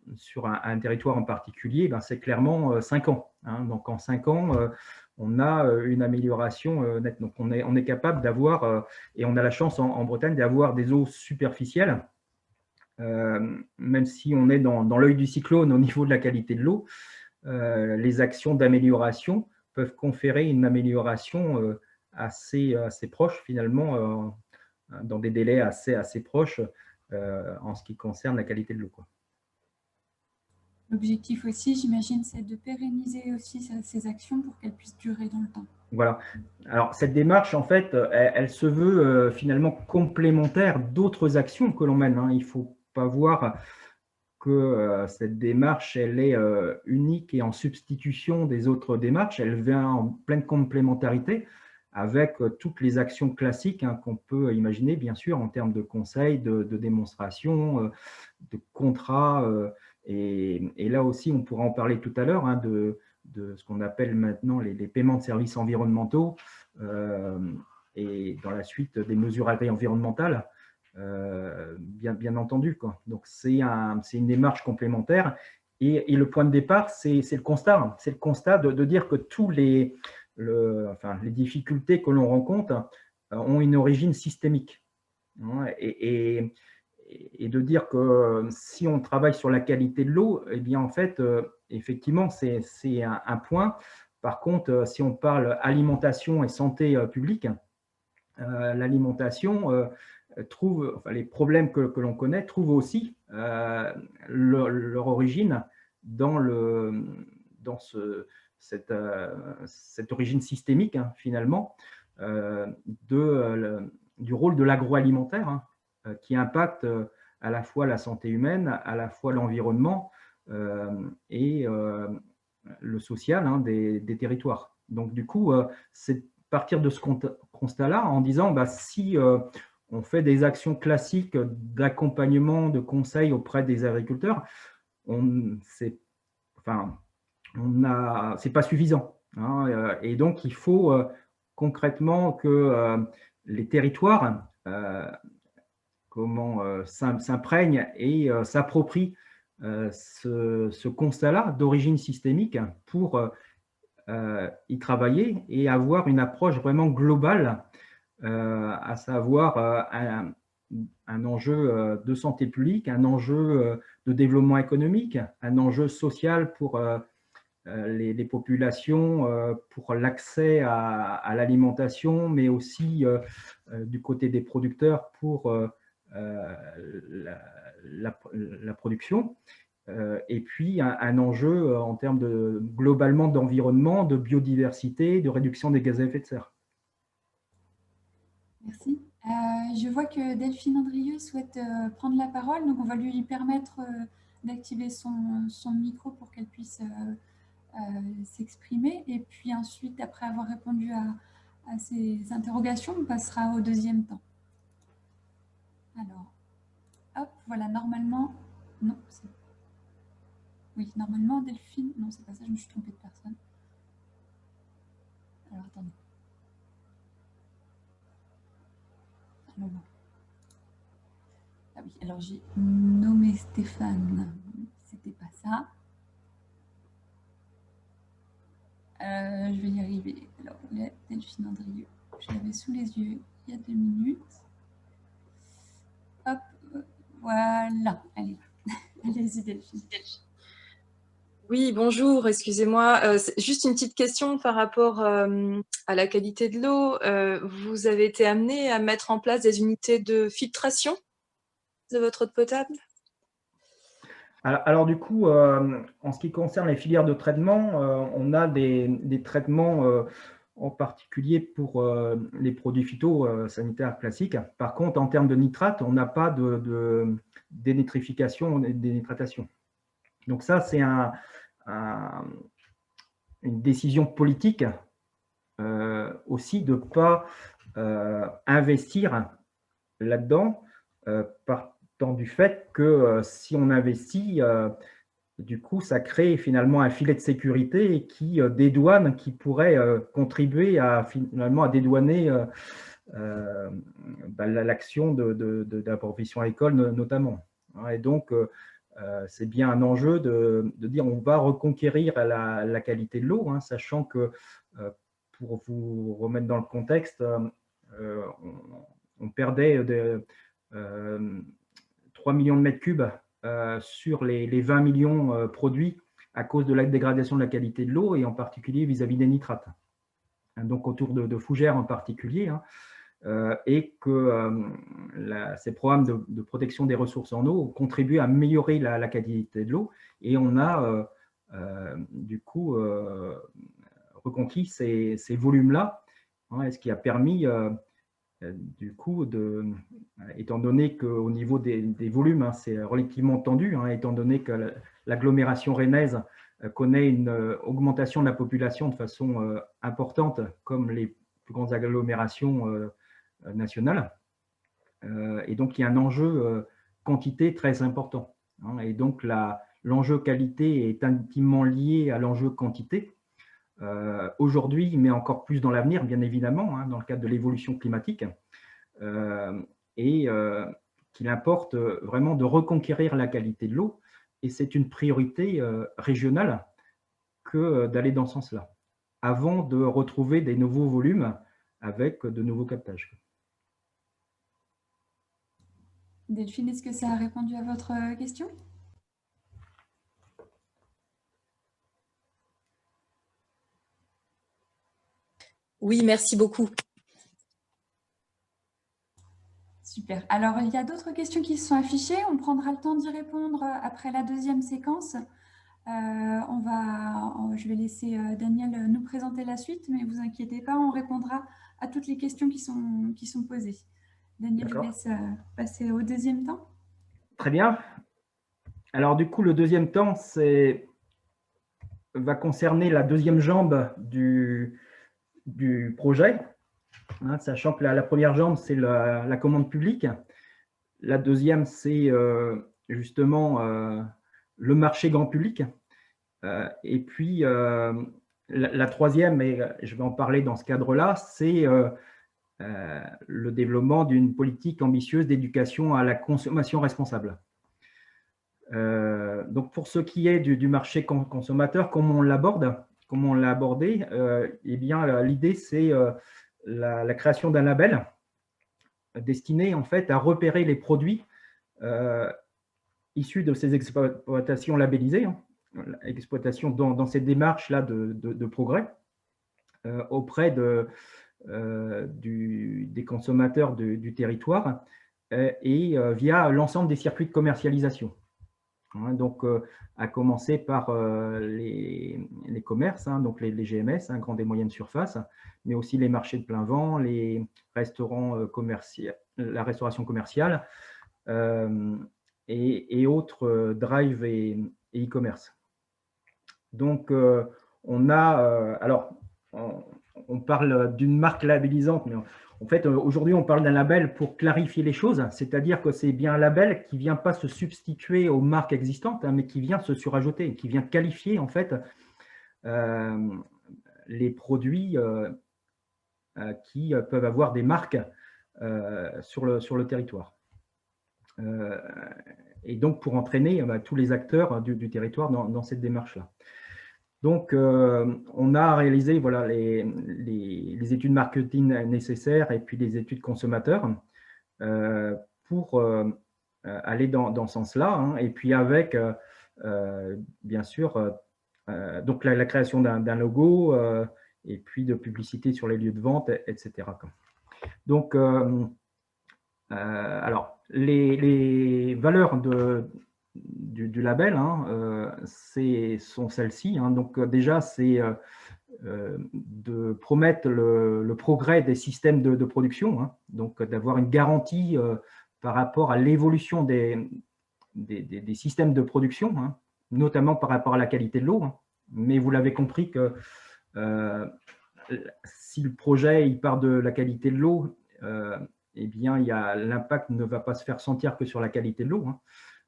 sur un territoire en particulier, c'est clairement 5 ans. Hein. Donc, en 5 ans, on a une amélioration nette. Donc, on est capable d'avoir, et on a la chance en Bretagne d'avoir des eaux superficielles, même si on est dans l'œil du cyclone au niveau de la qualité de l'eau, les actions d'amélioration peuvent conférer une amélioration assez proche, finalement, dans des délais assez proches en ce qui concerne la qualité de l'eau. L'objectif aussi, j'imagine, c'est de pérenniser aussi ces actions pour qu'elles puissent durer dans le temps. Voilà. Alors, cette démarche, en fait, elle se veut finalement complémentaire d'autres actions que l'on mène. Hein. Il ne faut pas voir que cette démarche, elle est unique et en substitution des autres démarches. Elle vient en pleine complémentarité avec toutes les actions classiques, hein, qu'on peut imaginer, bien sûr, en termes de conseils, de démonstrations, de contrats. Et là aussi, on pourra en parler tout à l'heure, hein, de ce qu'on appelle maintenant les paiements de services environnementaux et dans la suite des mesures environnementales, bien entendu, quoi. Donc, c'est une démarche complémentaire. Et le point de départ, c'est le constat. Hein. C'est le constat de dire que tous les difficultés que l'on rencontre ont une origine systémique. Hein, et de dire que si on travaille sur la qualité de l'eau, eh bien, en fait, effectivement, c'est un point. Par contre, si on parle alimentation et santé publique, l'alimentation trouve, les problèmes que l'on connaît trouvent aussi leur origine dans cette origine systémique, hein, finalement, du rôle de l'agroalimentaire, hein, qui impacte à la fois la santé humaine, à la fois l'environnement et le social, hein, des territoires. Donc, du coup, c'est partir de ce constat-là en disant, si on fait des actions classiques d'accompagnement, de conseil auprès des agriculteurs, c'est pas suffisant. Hein, et donc, il faut concrètement que les territoires s'imprègnent et s'approprient ce constat-là d'origine systémique pour y travailler et avoir une approche vraiment globale, à savoir un enjeu de santé publique, un enjeu de développement économique, un enjeu social pour les populations pour l'accès à l'alimentation, mais aussi du côté des producteurs pour la production. Et puis un enjeu en termes globalement d'environnement, de biodiversité, de réduction des gaz à effet de serre. Merci. Je vois que Delphine Andrieux souhaite prendre la parole, donc on va lui permettre d'activer son micro pour qu'elle puisse s'exprimer. Et puis ensuite, après avoir répondu à ces interrogations, on passera au deuxième temps. Alors, hop, voilà, normalement, non, c'est... Oui, normalement, Delphine, non, c'est pas ça, je me suis trompée de personne. Alors, attendez. Alors, bon. Ah oui, alors j'ai nommé Stéphane, c'était pas ça. Je vais y arriver. Alors, Delphine Andrieux, je l'avais sous les yeux il y a 2 minutes. Hop, voilà, allez, allez-y Delphine. Oui, bonjour, excusez-moi. Juste une petite question par rapport à la qualité de l'eau. Vous avez été amené à mettre en place des unités de filtration de votre eau potable? Alors du coup, en ce qui concerne les filières de traitement, on a des traitements en particulier pour les produits phytosanitaires classiques. Par contre, en termes de nitrate, on n'a pas de dénitrification et de dénitratation. Donc ça, c'est une décision politique aussi de ne pas investir là-dedans partant du fait que si on investit, du coup, ça crée finalement un filet de sécurité qui dédouane, qui pourrait contribuer finalement à dédouaner l'action d'approvisionnement agricole notamment. Et donc, c'est bien un enjeu de dire on va reconquérir la qualité de l'eau, sachant que, pour vous remettre dans le contexte, on perdait 3 millions de mètres cubes sur les 20 millions produits à cause de la dégradation de la qualité de l'eau et en particulier vis-à-vis des nitrates. Donc autour de fougères en particulier, et que ces programmes de protection des ressources en eau contribuent à améliorer la qualité de l'eau et on a du coup reconquis ces volumes-là, ce qui a permis du coup, étant donné qu'au niveau des volumes, c'est relativement tendu, étant donné que l'agglomération rennaise connaît une augmentation de la population de façon importante, comme les plus grandes agglomérations nationales. Et donc, il y a un enjeu quantité très important. Et donc, l'enjeu qualité est intimement lié à l'enjeu quantité. Aujourd'hui, mais encore plus dans l'avenir, bien évidemment, dans le cadre de l'évolution climatique, et qu'il importe vraiment de reconquérir la qualité de l'eau, et c'est une priorité régionale que d'aller dans ce sens-là, avant de retrouver des nouveaux volumes avec de nouveaux captages. Delphine, est-ce que ça a répondu à votre question ? Oui, merci beaucoup. Super. Alors, il y a d'autres questions qui se sont affichées. On prendra le temps d'y répondre après la deuxième séquence. Je vais laisser Daniel nous présenter la suite, mais ne vous inquiétez pas, on répondra à toutes les questions qui sont posées. Daniel, je vous laisse passer au deuxième temps. Très bien. Alors, du coup, le deuxième temps va concerner la deuxième jambe du projet, sachant que la première jambe, c'est la commande publique. La deuxième, c'est justement le marché grand public. Et puis, la troisième, et je vais en parler dans ce cadre-là, c'est le développement d'une politique ambitieuse d'éducation à la consommation responsable. Donc, pour ce qui est du marché consommateur, comment on l'aborde, comment on l'a abordé, eh bien, l'idée, c'est la création d'un label destiné en fait à repérer les produits issus de ces exploitations labellisées, exploitation dans cette démarche-là de progrès auprès des consommateurs du territoire et via l'ensemble des circuits de commercialisation. Donc, à commencer par les commerces, donc les GMS, grandes et moyennes surfaces, mais aussi les marchés de plein vent, les restaurants commerciaux, la restauration commerciale et autres drive et e-commerce. Donc, on a, alors, on parle d'une marque labellisante, mais en fait, aujourd'hui, on parle d'un label pour clarifier les choses, c'est-à-dire que c'est bien un label qui ne vient pas se substituer aux marques existantes, mais qui vient se surajouter, qui vient qualifier en fait les produits qui peuvent avoir des marques sur le territoire. Et donc, pour entraîner tous les acteurs du territoire dans cette démarche-là. Donc, on a réalisé voilà, les études marketing nécessaires et puis les études consommateurs pour aller dans ce sens-là. Et puis avec, bien sûr, donc la création d'un logo et puis de publicité sur les lieux de vente, etc. Donc, alors, les valeurs du label sont celles-ci. Donc déjà, c'est de promettre le progrès des systèmes de production, donc d'avoir une garantie par rapport à l'évolution des systèmes de production, notamment par rapport à la qualité de l'eau. Mais vous l'avez compris que si le projet il part de la qualité de l'eau, eh bien, l'impact ne va pas se faire sentir que sur la qualité de l'eau,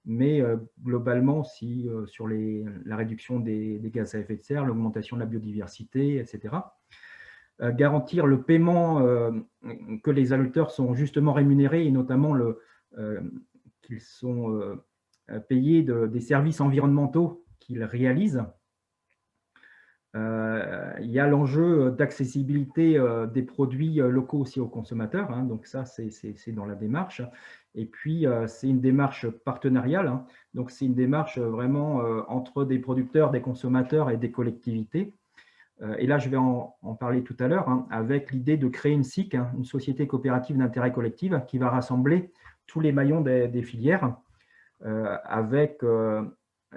mais globalement aussi sur la réduction des gaz à effet de serre, l'augmentation de la biodiversité, etc. Garantir le paiement, que les agriculteurs sont justement rémunérés et notamment qu'ils sont payés des services environnementaux qu'ils réalisent. Il y a l'enjeu d'accessibilité des produits locaux aussi aux consommateurs, donc ça c'est dans la démarche. Et puis c'est une démarche partenariale, donc c'est une démarche vraiment entre des producteurs, des consommateurs et des collectivités. Et là je vais en parler tout à l'heure, avec l'idée de créer une SIC, une société coopérative d'intérêt collectif, qui va rassembler tous les maillons des filières avec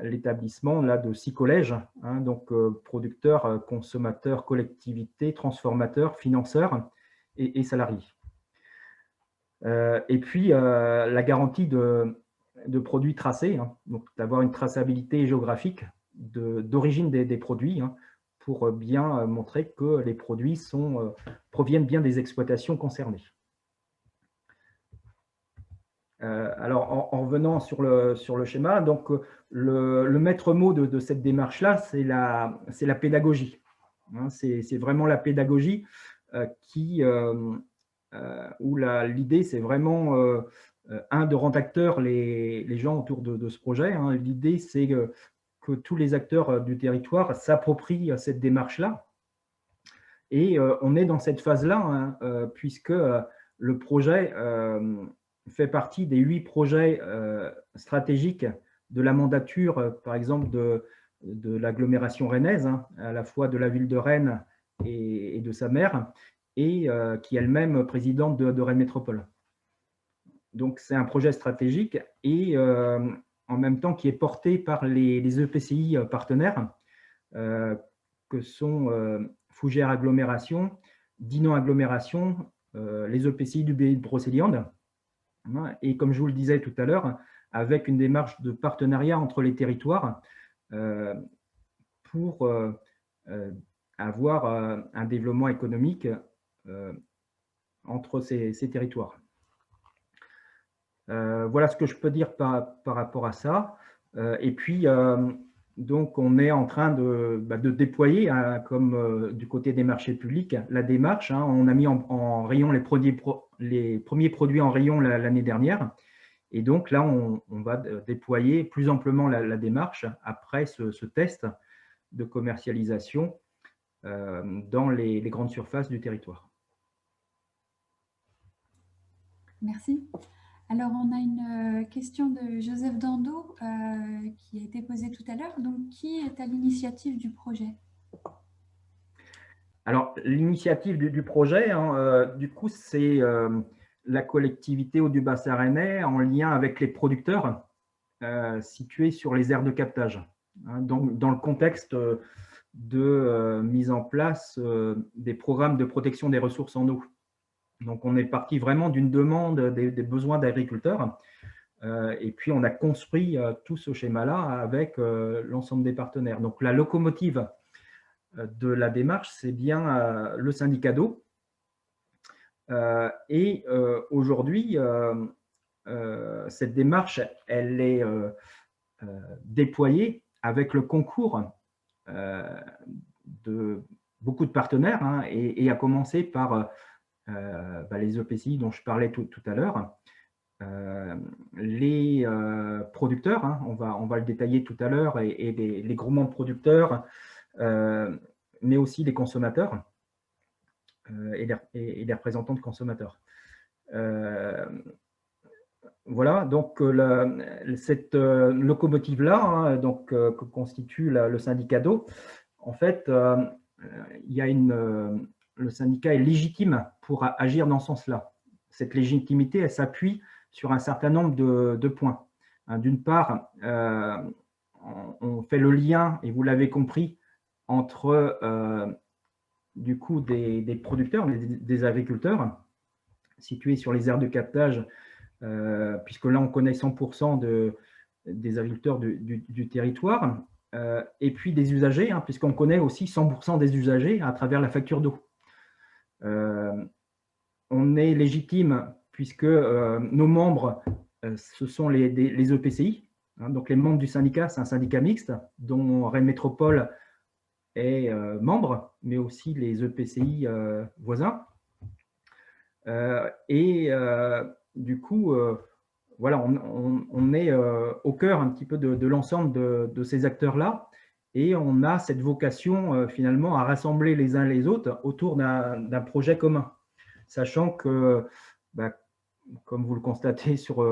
l'établissement de 6 collèges, donc producteurs, consommateurs, collectivités, transformateurs, financeurs et salariés. Et puis la garantie de produits tracés, donc d'avoir une traçabilité géographique d'origine des produits, pour bien montrer que les produits proviennent bien des exploitations concernées. Alors, en revenant sur le schéma, donc le maître mot de cette démarche-là, c'est la pédagogie. C'est vraiment la pédagogie où l'idée, c'est vraiment, de rendre acteurs les gens autour de ce projet. L'idée, c'est que tous les acteurs du territoire s'approprient cette démarche-là. Et on est dans cette phase-là, puisque le projet fait partie des 8 projets stratégiques de la mandature, par exemple, de l'agglomération rennaise, à la fois de la ville de Rennes et de sa maire, et qui est elle-même présidente de Rennes Métropole. Donc, c'est un projet stratégique et en même temps qui est porté par les EPCI partenaires, que sont Fougères Agglomération, Dinan Agglomération, les EPCI du pays de Brocéliande. Et comme je vous le disais tout à l'heure, avec une démarche de partenariat entre les territoires pour avoir un développement économique entre ces territoires. Voilà ce que je peux dire par rapport à ça. Et puis, donc, on est en train de déployer, comme du côté des marchés publics, la démarche. On a mis en rayon les premiers produits en rayon l'année dernière. Et donc là, on va déployer plus amplement la démarche après ce test de commercialisation dans les grandes surfaces du territoire. Merci. Alors, on a une question de Joseph Dando qui a été posée tout à l'heure. Donc, qui est à l'initiative du projet? Alors, l'initiative du projet, du coup, c'est la collectivité Haut-du-Bassin rennais en lien avec les producteurs situés sur les aires de captage. Donc, dans le contexte de mise en place des programmes de protection des ressources en eau. Donc, on est parti vraiment d'une demande des besoins d'agriculteurs. Et puis, on a construit tout ce schéma-là avec l'ensemble des partenaires. Donc, la locomotive de la démarche, c'est bien le syndicat d'eau. Et aujourd'hui, cette démarche, elle est déployée avec le concours de beaucoup de partenaires, et à commencer par les EPCI dont je parlais tout à l'heure, les producteurs, on va le détailler tout à l'heure, et les groupements de producteurs, mais aussi les consommateurs et les représentants de consommateurs. Voilà, donc cette locomotive-là, que constitue le syndicat d'eau, en fait, le syndicat est légitime pour agir dans ce sens-là. Cette légitimité, elle s'appuie sur un certain nombre de points. D'une part, on fait le lien, et vous l'avez compris, entre du coup des producteurs, des agriculteurs situés sur les aires de captage, puisque là on connaît 100% des agriculteurs du territoire, et puis des usagers, puisqu'on connaît aussi 100% des usagers à travers la facture d'eau. On est légitime puisque nos membres, ce sont les EPCI, donc les membres du syndicat, c'est un syndicat mixte dont Rennes Métropole est membre, mais aussi les EPCI voisins. Du coup, voilà, on est au cœur un petit peu de l'ensemble de ces acteurs-là, et on a cette vocation finalement à rassembler les uns les autres autour d'un projet commun, sachant que, comme vous le constatez sur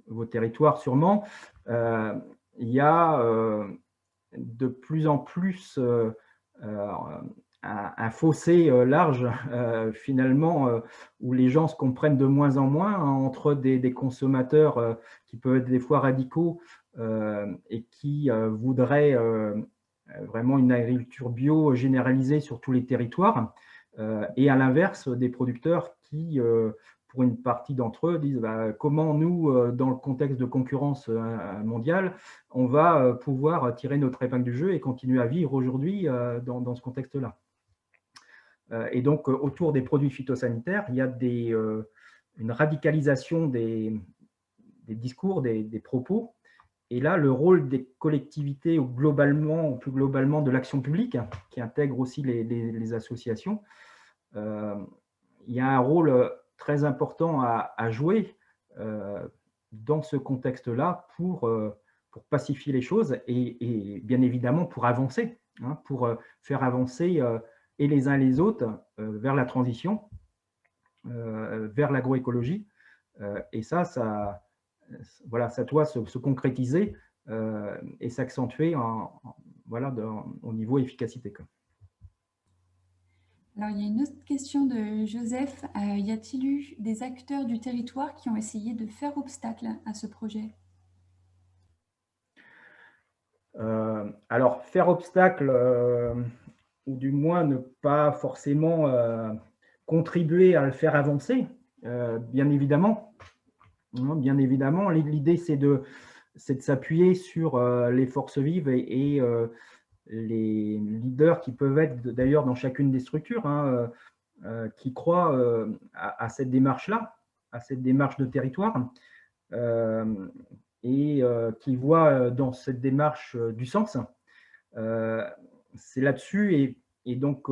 vos territoires sûrement, il y a de plus en plus un fossé large, finalement, où les gens se comprennent de moins en moins, entre des consommateurs qui peuvent être des fois radicaux et qui voudraient vraiment une agriculture bio généralisée sur tous les territoires, et à l'inverse, des producteurs qui, pour une partie d'entre eux, disent comment nous, dans le contexte de concurrence mondiale, on va pouvoir tirer notre épingle du jeu et continuer à vivre aujourd'hui dans ce contexte-là. Et donc, autour des produits phytosanitaires, il y a une radicalisation des discours, des propos. Et là, le rôle des collectivités, ou plus globalement de l'action publique, qui intègre aussi les associations, il y a un rôle très important à jouer dans ce contexte-là pour pacifier les choses et bien évidemment pour avancer, pour faire avancer et les uns les autres vers la transition, vers l'agroécologie. Et ça doit se concrétiser et s'accentuer au niveau efficacité. Alors, il y a une autre question de Joseph. Y a-t-il eu des acteurs du territoire qui ont essayé de faire obstacle à ce projet? Alors, faire obstacle, ou du moins ne pas forcément contribuer à le faire avancer, bien évidemment. Bien évidemment, l'idée, c'est de s'appuyer sur les forces vives et les leaders qui peuvent être d'ailleurs dans chacune des structures, qui croient à cette démarche-là, à cette démarche de territoire, et qui voient dans cette démarche du sens. C'est là-dessus, et donc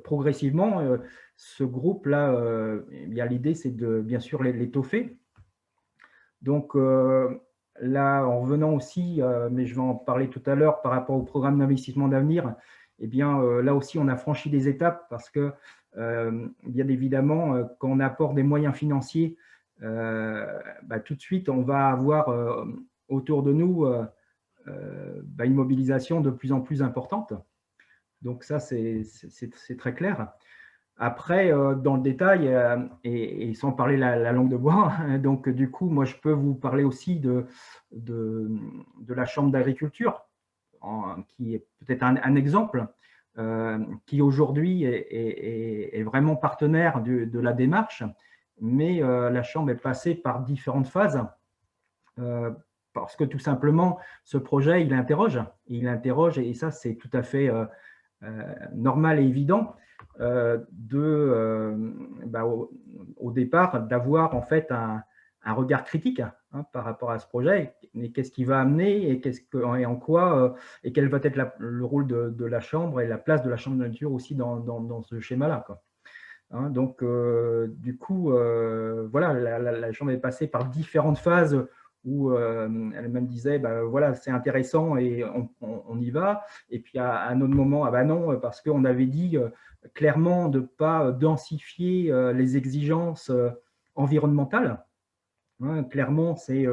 progressivement, ce groupe-là, l'idée, c'est de bien sûr l'étoffer. Donc là, en revenant aussi, mais je vais en parler tout à l'heure par rapport au programme d'investissement d'avenir, là aussi, on a franchi des étapes parce que bien évidemment, quand on apporte des moyens financiers, tout de suite, on va avoir autour de nous une mobilisation de plus en plus importante. Donc ça, c'est très clair. Après, dans le détail, et sans parler la langue de bois, donc du coup, moi, je peux vous parler aussi de la Chambre d'agriculture, qui est peut-être un exemple, qui aujourd'hui est vraiment partenaire de la démarche, mais la Chambre est passée par différentes phases, parce que tout simplement, ce projet, il interroge, et ça, c'est tout à fait normal et évident, au départ, d'avoir en fait un regard critique par rapport à ce projet, mais qu'est-ce qui va amener et en quoi, et quel va être le rôle de la Chambre et la place de la Chambre de nature aussi dans ce schéma-là. Donc, du coup, voilà, la Chambre est passée par différentes phases où elle même disait, voilà, c'est intéressant et on y va. Et puis à un autre moment, non, parce qu'on avait dit clairement de ne pas densifier les exigences environnementales. Clairement, c'est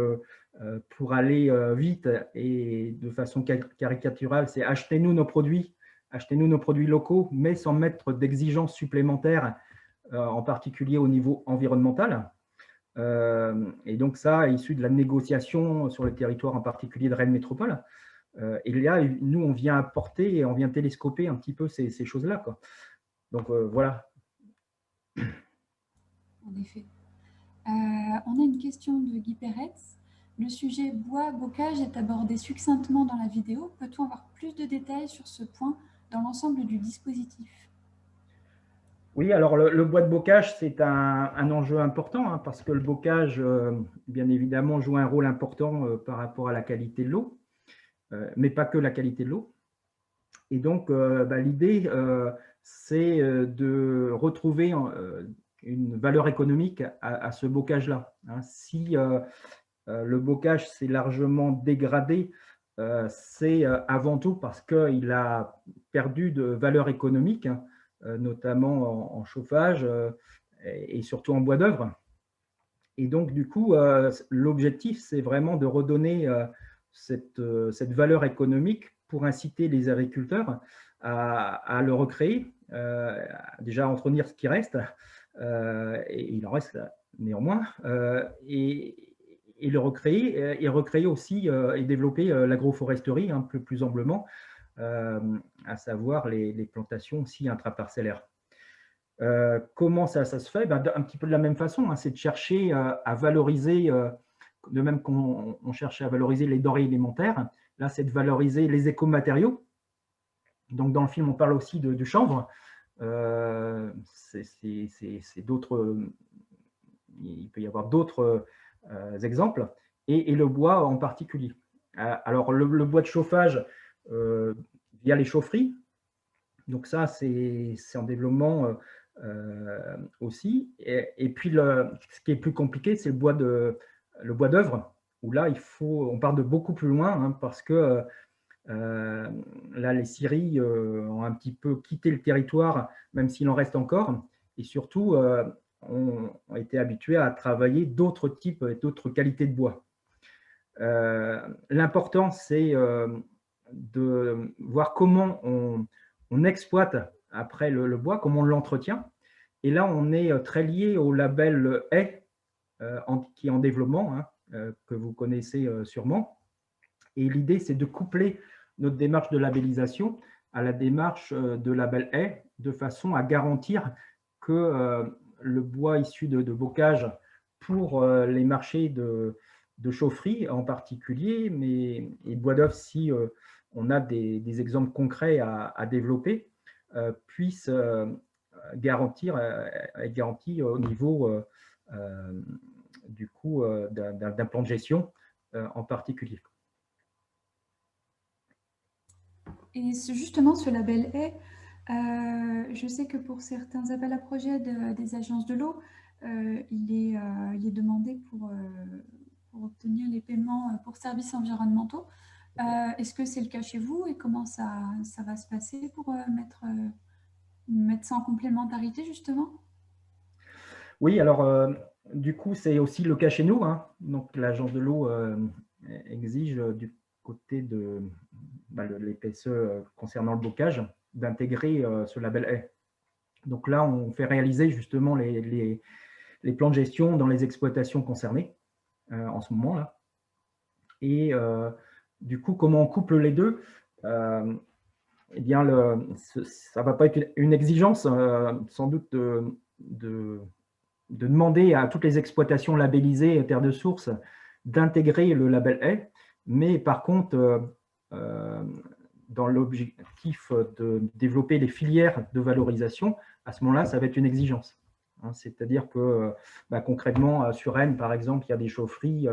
pour aller vite et de façon caricaturale, c'est achetez-nous nos produits locaux, mais sans mettre d'exigences supplémentaires, en particulier au niveau environnemental. Et donc ça, issu de la négociation sur le territoire, en particulier de Rennes Métropole. Et là, nous, on vient apporter et on vient télescoper un petit peu ces choses-là. Donc voilà. En effet. On a une question de Guy Peretz. Le sujet bois-bocage est abordé succinctement dans la vidéo. Peut-on avoir plus de détails sur ce point dans l'ensemble du dispositif? Oui, alors le bois de bocage, c'est un enjeu important, parce que le bocage, bien évidemment, joue un rôle important par rapport à la qualité de l'eau, mais pas que la qualité de l'eau. Et donc, l'idée, c'est de retrouver une valeur économique à ce bocage-là. Si le bocage s'est largement dégradé, c'est avant tout parce qu'il a perdu de valeur économique, notamment en chauffage et surtout en bois d'œuvre. Et donc, du coup, l'objectif, c'est vraiment de redonner cette valeur économique pour inciter les agriculteurs à le recréer, déjà à entretenir ce qui reste, et il en reste néanmoins, et le recréer, et recréer aussi et développer l'agroforesterie plus amplement, à savoir les plantations aussi intraparcellaires. Comment ça se fait? Un petit peu de la même façon, c'est de chercher à valoriser, de même qu'on cherchait à valoriser les denrées alimentaires, là c'est de valoriser les écomatériaux. Donc dans le film on parle aussi du chanvre, c'est d'autres, il peut y avoir d'autres exemples, et le bois en particulier. Alors le bois de chauffage via les chaufferies, donc ça c'est en développement aussi. Et puis ce qui est plus compliqué, c'est le bois d'œuvre, où là on part de beaucoup plus loin, parce que là les scieries ont un petit peu quitté le territoire, même s'il en reste encore, et surtout ont été habitués à travailler d'autres types et d'autres qualités de bois. L'important, c'est de voir comment on exploite après le bois, comment on l'entretient. Et là, on est très lié au label Haie, qui est en développement, que vous connaissez sûrement. Et l'idée, c'est de coupler notre démarche de labellisation à la démarche de label Haie, de façon à garantir que le bois issu de bocage pour les marchés de chaufferie en particulier, mais et bois d'œuvre si on a des exemples concrets à développer, puisse être garanti au niveau du coup d'un plan de gestion en particulier. Et justement, ce label Haie, je sais que pour certains appels à projets des agences de l'eau, il est demandé pour obtenir les paiements pour services environnementaux. Est-ce que c'est le cas chez vous et comment ça va se passer pour mettre mettre ça en complémentarité, justement? Oui, alors du coup, c'est aussi le cas chez nous, hein. Donc, l'Agence de l'eau exige du côté de l'EPSE concernant le bocage d'intégrer ce label haie. Donc là, on fait réaliser justement les plans de gestion dans les exploitations concernées en ce moment-là. Et du coup, comment on couple les deux? Eh bien, ça ne va pas être une exigence, sans doute, de demander à toutes les exploitations labellisées terre de source d'intégrer le label haie, mais par contre, dans l'objectif de développer les filières de valorisation, à ce moment-là, ça va être une exigence. Hein, c'est-à-dire que concrètement, sur Rennes, par exemple, il y a des chaufferies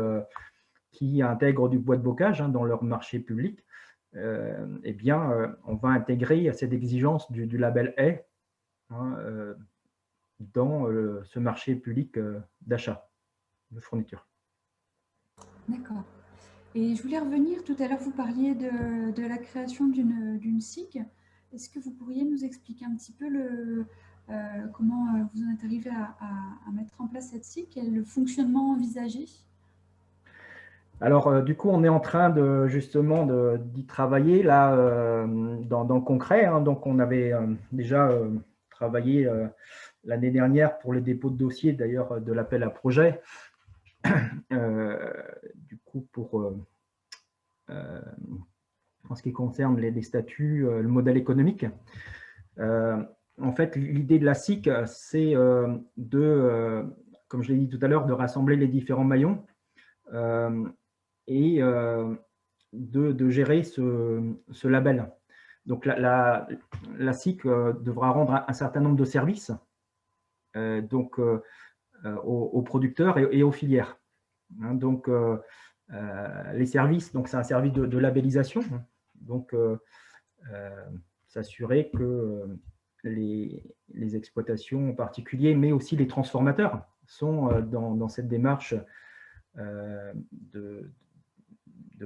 qui intègrent du bois de bocage dans leur marché public. Eh bien, on va intégrer cette exigence du label haie dans ce marché public d'achat de fourniture. D'accord. Et je voulais revenir, tout à l'heure, vous parliez de la création d'une SIC. Est-ce que vous pourriez nous expliquer un petit peu comment vous en êtes arrivé à mettre en place cette SIC et le fonctionnement envisagé? Alors, du coup, on est en train justement d'y travailler là dans le concret. Hein. Donc, on avait déjà travaillé l'année dernière pour le dépôt de dossier, d'ailleurs, de l'appel à projet. Du coup, en ce qui concerne les statuts, le modèle économique. En fait, l'idée de la SIC, c'est comme je l'ai dit tout à l'heure, de rassembler les différents maillons et de gérer ce label. Donc, la SIC devra rendre un certain nombre de services aux producteurs et aux filières. Hein, donc, les services, c'est un service de labellisation. Donc, s'assurer que les exploitations en particulier, mais aussi les transformateurs, sont dans cette démarche de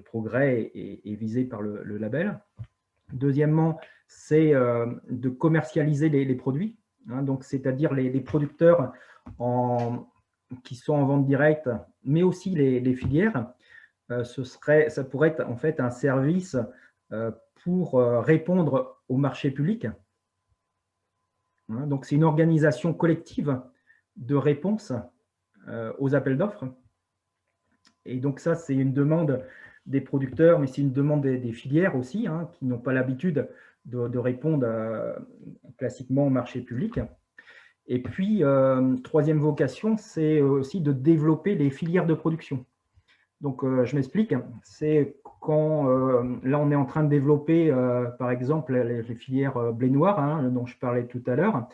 progrès et visés par le label. Deuxièmement, c'est de commercialiser les produits, hein, donc c'est-à-dire les producteurs qui sont en vente directe, mais aussi les filières. Ça pourrait être en fait un service pour répondre au marché public. Hein, donc c'est une organisation collective de réponse aux appels d'offres. Et donc ça, c'est une demande des producteurs, mais c'est une demande des filières aussi, hein, qui n'ont pas l'habitude de répondre classiquement au marché public. Et puis, troisième vocation, c'est aussi de développer les filières de production. Donc, je m'explique, c'est quand, là, on est en train de développer, par exemple, les filières blé noir, hein, dont je parlais tout à l'heure,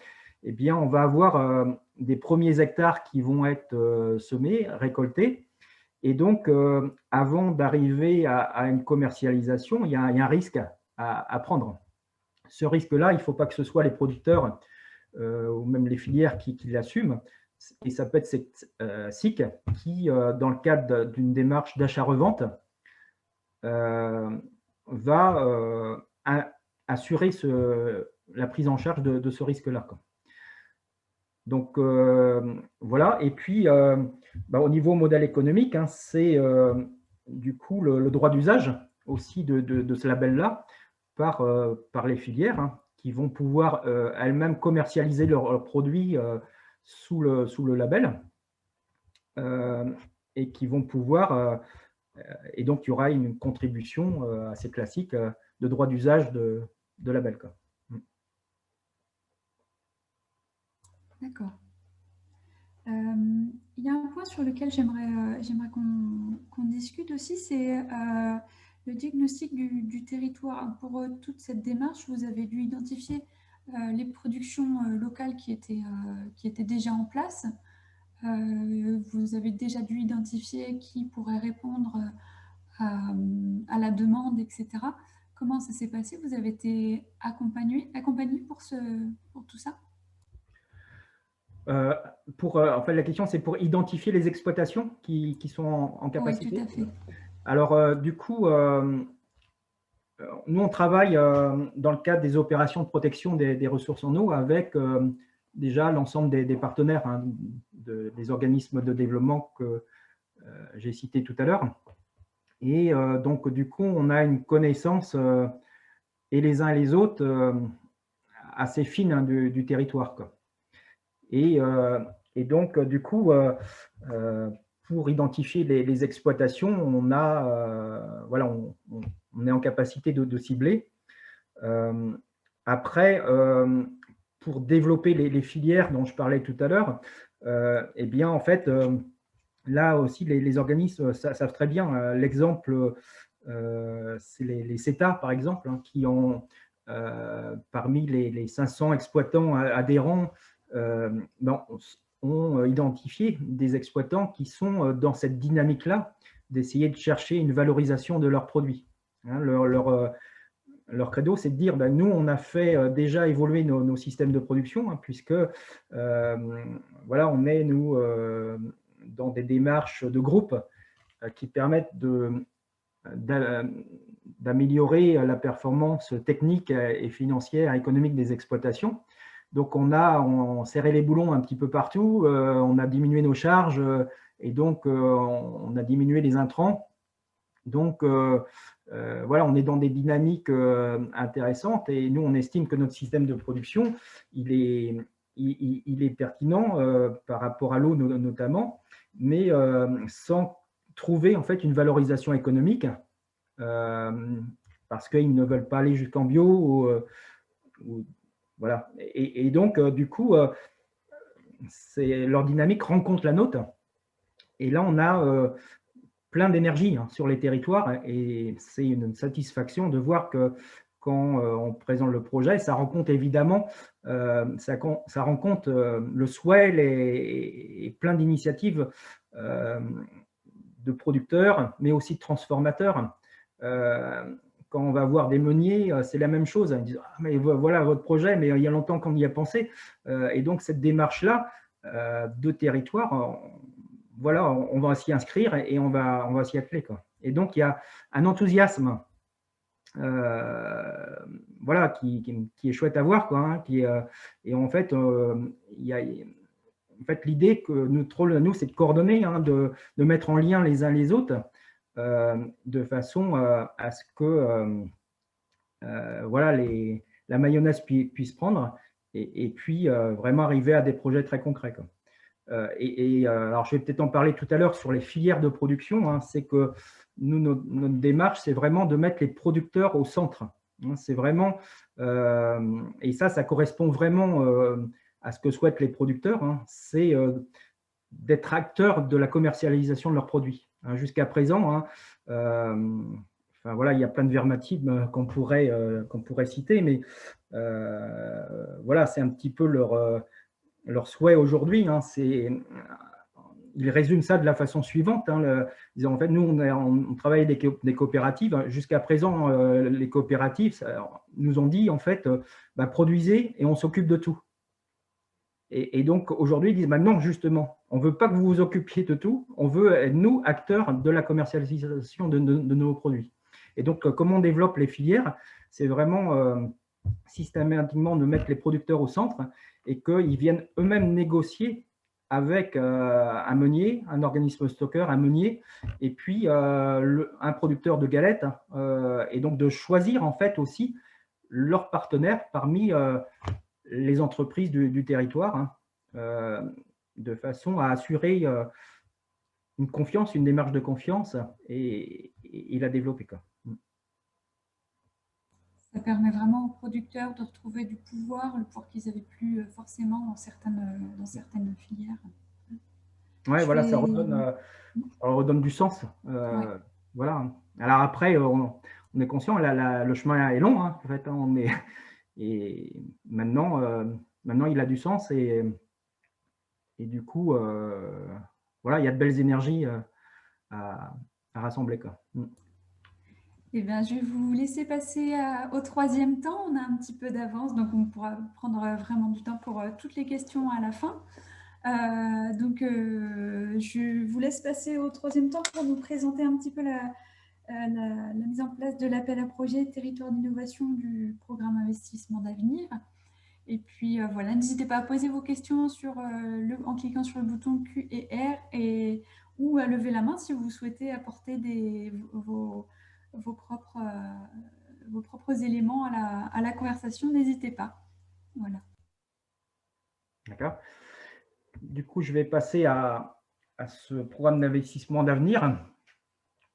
eh bien, on va avoir des premiers hectares qui vont être semés, récoltés. Et donc, avant d'arriver à une commercialisation, il y a un risque à prendre. Ce risque-là, il ne faut pas que ce soit les producteurs ou même les filières qui l'assument. Et ça peut être cette SIC qui, dans le cadre d'une démarche d'achat-revente, va assurer la prise en charge de ce risque-là. Donc, voilà. Et puis, au niveau modèle économique, hein, c'est du coup le droit d'usage aussi de ce label-là par les filières, hein, qui vont pouvoir elles-mêmes commercialiser leurs produits sous le label et qui vont pouvoir… et donc, il y aura une contribution assez classique de droit d'usage de label. D'accord. Il y a un point sur lequel j'aimerais qu'on discute aussi, c'est le diagnostic du territoire. Pour toute cette démarche, vous avez dû identifier les productions locales qui étaient déjà en place. Vous avez déjà dû identifier qui pourrait répondre à la demande, etc. Comment ça s'est passé? Vous avez été accompagné pour tout ça? En fait, la question, c'est pour identifier les exploitations qui sont en capacité. Oui, tout à fait. Alors, du coup, nous, on travaille dans le cadre des opérations de protection des ressources en eau avec déjà l'ensemble des partenaires, hein, des organismes de développement que j'ai cités tout à l'heure. Et donc, du coup, on a une connaissance, et les uns et les autres, assez fine, hein, du territoire, quoi. Et donc, du coup, pour identifier les exploitations, on a, voilà, on est en capacité de cibler. Après, pour développer les filières dont je parlais tout à l'heure, eh bien, en fait, là aussi, les organismes savent très bien. L'exemple, c'est les CETA, par exemple, hein, qui ont, parmi les 500 exploitants adhérents, ont identifié des exploitants qui sont dans cette dynamique-là, d'essayer de chercher une valorisation de leurs produits. Hein, leur credo, c'est de dire, ben, nous, on a fait déjà évoluer nos systèmes de production, hein, puisque voilà, on est, nous, dans des démarches de groupe qui permettent d'améliorer la performance technique et financière et économique des exploitations. Donc, on serré les boulons un petit peu partout, on a diminué nos charges et donc on a diminué les intrants. Donc, voilà, on est dans des dynamiques intéressantes et nous, on estime que notre système de production, il est pertinent par rapport à l'eau notamment, mais sans trouver en fait une valorisation économique parce qu'ils ne veulent pas aller jusqu'en bio ou voilà. Et donc, du coup, leur dynamique rencontre la nôtre. Et là, on a plein d'énergie, hein, sur les territoires et c'est une satisfaction de voir que quand on présente le projet, ça rencontre évidemment ça rencontre le souhait et plein d'initiatives de producteurs, mais aussi de transformateurs. Quand on va voir des meuniers, c'est la même chose. Ils disent, ah, mais voilà votre projet, mais il y a longtemps qu'on y a pensé. Et donc, cette démarche-là de territoire, voilà, on va s'y inscrire et on va s'y atteler, quoi. Et donc, il y a un enthousiasme voilà, qui est chouette à voir, quoi, hein, et en fait, il y a, en fait, l'idée que nous, c'est de coordonner, hein, de mettre en lien les uns les autres, de façon à ce que voilà, la mayonnaise puisse prendre et puis vraiment arriver à des projets très concrets, quoi. Alors, je vais peut-être en parler tout à l'heure sur les filières de production, hein. C'est que nous, notre démarche, c'est vraiment de mettre les producteurs au centre, hein. C'est vraiment, et ça correspond vraiment à ce que souhaitent les producteurs, hein. C'est d'être acteurs de la commercialisation de leurs produits. Hein, jusqu'à présent, hein, enfin, voilà, il y a plein de verbatim qu'on pourrait citer, mais voilà, c'est un petit peu leur souhait aujourd'hui, hein. Ils résument ça de la façon suivante, hein, ils disent, en fait, nous, on travaille avec des coopératives. Jusqu'à présent, les coopératives nous ont dit, en fait, bah, produisez et on s'occupe de tout. Et donc, aujourd'hui, ils disent, bah, non, justement, on ne veut pas que vous vous occupiez de tout, on veut être, nous, acteurs de la commercialisation de nos produits. Et donc, comment on développe les filières, c'est vraiment systématiquement de mettre les producteurs au centre et qu'ils viennent eux-mêmes négocier avec un meunier, un organisme stockeur, un meunier, et puis un producteur de galettes, et donc de choisir en fait aussi leurs partenaires parmi les entreprises du territoire, hein, de façon à assurer une confiance, une démarche de confiance et la développer, quoi. Ça permet vraiment aux producteurs de retrouver du pouvoir, le pouvoir qu'ils n'avaient plus forcément dans certaines filières. Ouais, voilà, ça redonne du sens. Ouais. Voilà. Alors après, on est conscient, le chemin est long, hein, en fait, hein, et maintenant, il a du sens et du coup, voilà, il y a de belles énergies à rassembler, quoi. Eh bien, je vais vous laisser passer au troisième temps. On a un petit peu d'avance, donc on pourra prendre vraiment du temps pour toutes les questions à la fin. Donc, je vous laisse passer au troisième temps pour nous présenter un petit peu la mise en place de l'appel à projet Territoire d'innovation du programme Investissement d'avenir. Et puis voilà, n'hésitez pas à poser vos questions en cliquant sur le bouton Q et R ou à lever la main si vous souhaitez apporter vos propres éléments à la conversation, n'hésitez pas. Voilà. D'accord. Du coup, je vais passer à ce programme d'investissement d'avenir.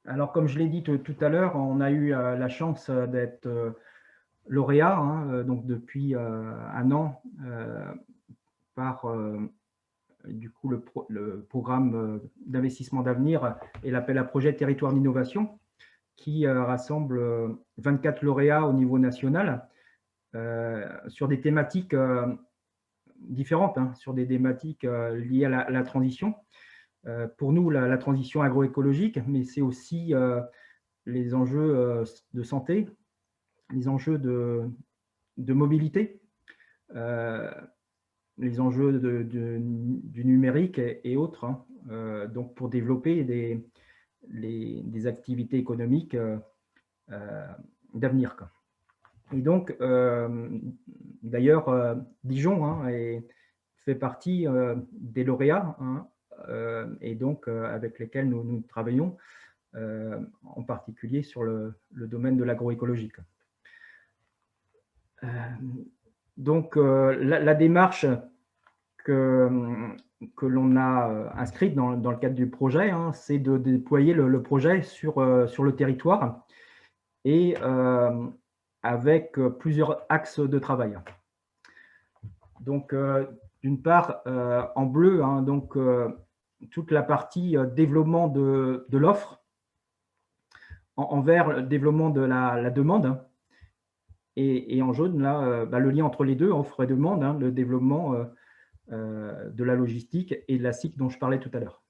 Alors, comme je l'ai dit tout à l'heure, on a eu la chance d'être lauréat, donc depuis un an, par du coup, le programme d'investissement d'avenir et l'appel à projet Territoire d'innovation, qui rassemble 24 lauréats au niveau national sur des thématiques différentes, sur des thématiques liées à la transition. Pour nous, la transition agroécologique, mais c'est aussi les enjeux de santé, les enjeux de mobilité, les enjeux du numérique et autres, donc pour développer des activités économiques d'avenir. Et donc, d'ailleurs, Dijon fait partie des lauréats, et donc avec lesquels nous travaillons, en particulier sur le domaine de l'agroécologie. Donc, la démarche que l'on a inscrite dans le cadre du projet, c'est de déployer le projet sur le territoire et avec plusieurs axes de travail. Donc, d'une part, en bleu, donc, toute la partie développement de l'offre, en vert, le développement de la demande, et en jaune, là, le lien entre les deux, offre et demande, le développement de la logistique et de la cycle dont je parlais tout à l'heure.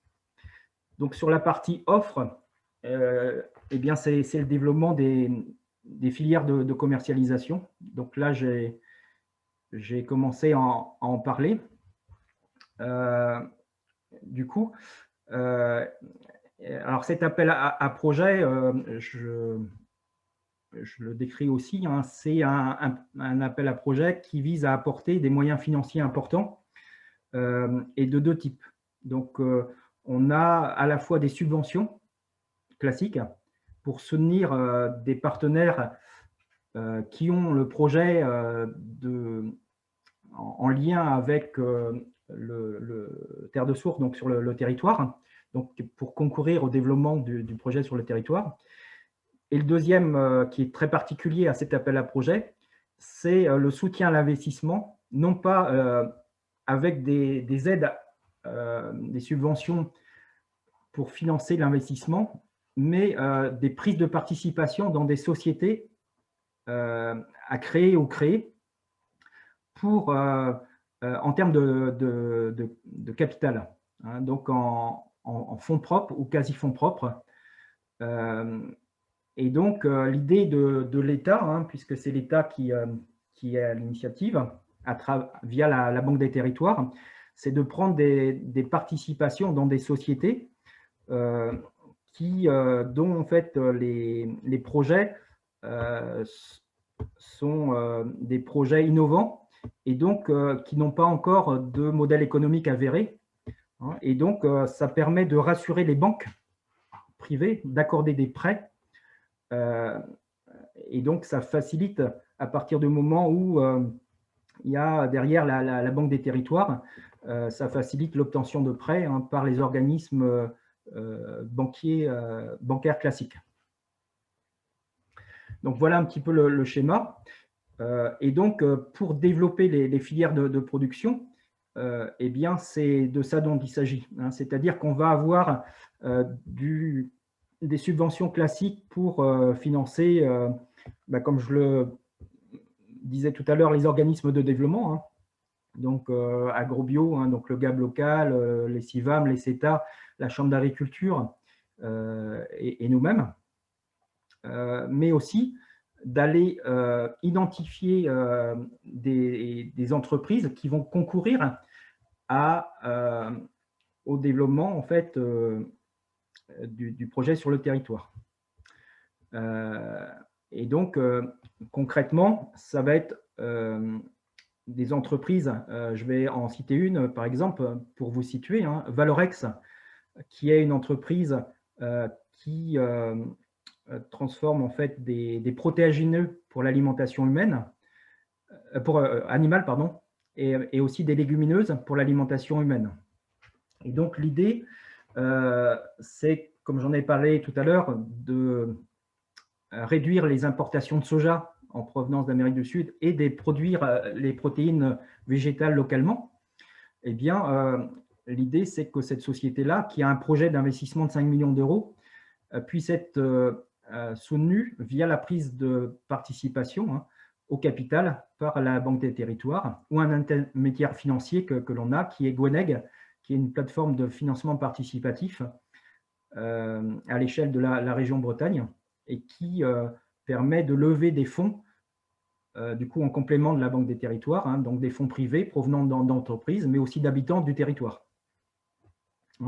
Donc, sur la partie offre, eh bien, c'est le développement des filières de commercialisation. Donc là, j'ai commencé à en parler. Du coup, alors cet appel à projet, je le décris aussi, c'est un appel à projet qui vise à apporter des moyens financiers importants et de deux types. Donc, on a à la fois des subventions classiques pour soutenir des partenaires qui ont le projet en lien avec le terre de source, donc sur le territoire, donc pour concourir au développement du projet sur le territoire. Et le deuxième, qui est très particulier à cet appel à projet, c'est le soutien à l'investissement, non pas avec des aides, des subventions pour financer l'investissement, mais des prises de participation dans des sociétés à créer ou créer pour, en termes de capital, donc en fonds propres ou quasi-fonds propres. Et donc, l'idée de l'État, puisque c'est l'État qui est à l'initiative, via la Banque des territoires, c'est de prendre des participations dans des sociétés dont en fait les projets sont des projets innovants et donc qui n'ont pas encore de modèle économique avéré. Et donc, ça permet de rassurer les banques privées, d'accorder des prêts. Et donc, ça facilite à partir du moment où il y a derrière la Banque des territoires, ça facilite l'obtention de prêts par les organismes bancaires classiques. Donc, voilà un petit peu le schéma. Et donc, pour développer les filières de production, eh bien, c'est de ça dont il s'agit. C'est-à-dire qu'on va avoir des subventions classiques pour financer, comme je le disais tout à l'heure, les organismes de développement, donc AgroBio, donc le GAB local, les CIVAM, les CETA, la Chambre d'agriculture et nous-mêmes, mais aussi d'aller identifier des entreprises qui vont concourir au développement en fait, du projet sur le territoire. Et donc, concrètement, ça va être des entreprises, je vais en citer une par exemple pour vous situer, hein, Valorex, qui est une entreprise qui transforme en fait des protéagineux pour l'alimentation humaine, animale, pardon, et aussi des légumineuses pour l'alimentation humaine. Et donc l'idée, c'est, comme j'en ai parlé tout à l'heure, de réduire les importations de soja en provenance d'Amérique du Sud et de produire les protéines végétales localement. Eh bien, l'idée, c'est que cette société-là, qui a un projet d'investissement de 5 millions d'euros, puisse être soutenue via la prise de participation, hein, au capital par la Banque des Territoires ou un intermédiaire financier que l'on a, qui est Gweneg, qui est une plateforme de financement participatif à l'échelle de la région Bretagne et qui permet de lever des fonds, du coup en complément de la Banque des Territoires, hein, donc des fonds privés provenant d'entreprises, mais aussi d'habitants du territoire.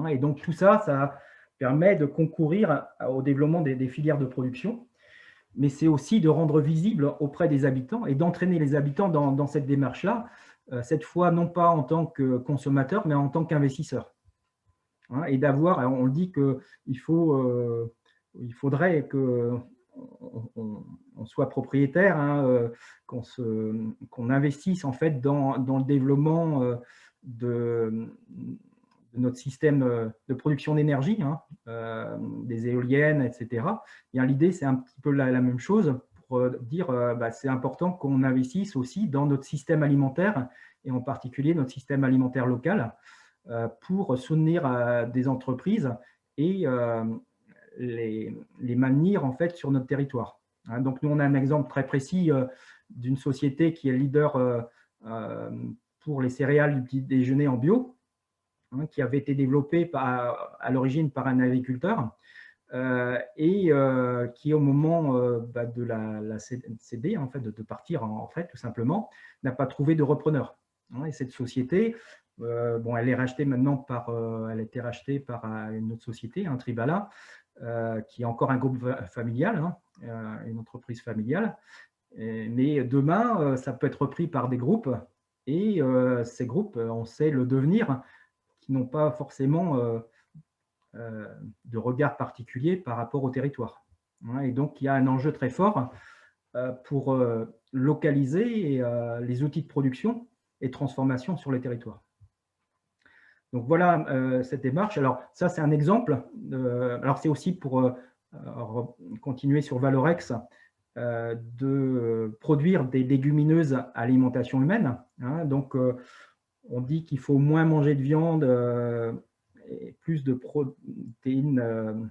Et donc tout ça, ça permet de concourir au développement des filières de production, mais c'est aussi de rendre visible auprès des habitants et d'entraîner les habitants dans cette démarche-là, cette fois non pas en tant que consommateur, mais en tant qu'investisseur. Et d'avoir, on le dit qu'il faudrait qu'on soit propriétaire, hein, qu'on investisse en fait dans le développement de notre système de production d'énergie, hein, des éoliennes, etc. L'idée, c'est un petit peu la même chose pour dire c'est important qu'on investisse aussi dans notre système alimentaire, et en particulier notre système alimentaire local, pour soutenir des entreprises et les maintenir en fait sur notre territoire. Donc nous, on a un exemple très précis d'une société qui est leader pour les céréales du petit déjeuner en bio, qui avait été développée à l'origine par un agriculteur et qui, au moment de la céder, en fait, de partir en fait, tout simplement, n'a pas trouvé de repreneur. Et cette société, elle est rachetée maintenant elle a été rachetée par une autre société, Tribala, qui est encore un groupe familial, hein, une entreprise familiale. Mais demain, ça peut être repris par des groupes, et ces groupes, on sait le devenir, qui n'ont pas forcément de regard particulier par rapport au territoire. Et donc, il y a un enjeu très fort pour localiser les outils de production et de transformation sur les territoires. Donc voilà cette démarche. Alors ça, c'est un exemple. Alors c'est aussi pour continuer sur Valorex, de produire des légumineuses à alimentation humaine. Hein. Donc on dit qu'il faut moins manger de viande et plus de protéines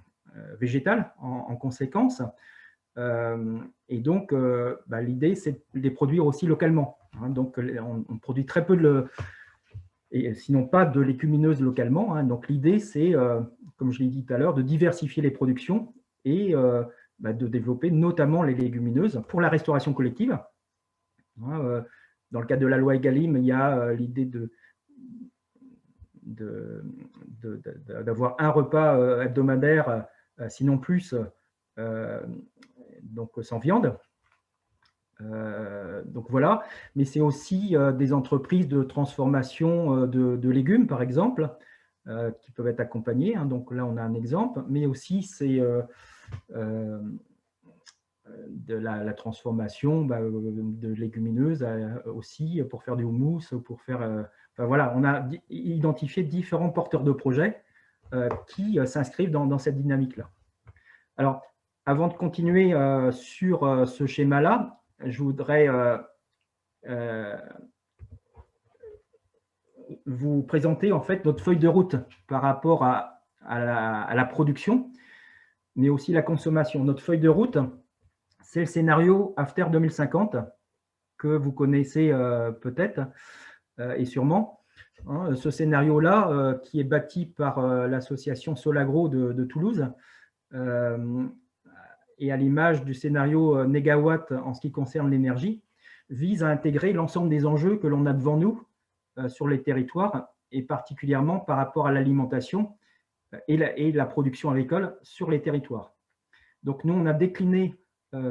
végétales en conséquence. Et donc l'idée, c'est de les produire aussi localement. Hein. Donc on produit très peu et sinon pas de légumineuses localement. Hein. Donc l'idée, c'est, comme je l'ai dit tout à l'heure, de diversifier les productions et de développer notamment les légumineuses pour la restauration collective. Hein, dans le cadre de la loi Egalim, il y a l'idée d'avoir un repas hebdomadaire, sinon plus, donc sans viande. Donc voilà, mais c'est aussi des entreprises de transformation de légumes, par exemple, qui peuvent être accompagnées. Hein. Donc là, on a un exemple, mais aussi c'est de la transformation de légumineuses aussi pour faire du houmous, pour faire. Enfin voilà, on a identifié différents porteurs de projets qui s'inscrivent dans cette dynamique-là. Alors, avant de continuer sur ce schéma-là, je voudrais vous présenter en fait notre feuille de route par rapport à la production, mais aussi la consommation. Notre feuille de route, c'est le scénario After 2050 que vous connaissez peut-être et sûrement. Hein, ce scénario-là, qui est bâti par l'association Solagro de Toulouse, et à l'image du scénario Négawatt en ce qui concerne l'énergie, vise à intégrer l'ensemble des enjeux que l'on a devant nous sur les territoires, et particulièrement par rapport à l'alimentation et la production agricole sur les territoires. Donc nous, on a décliné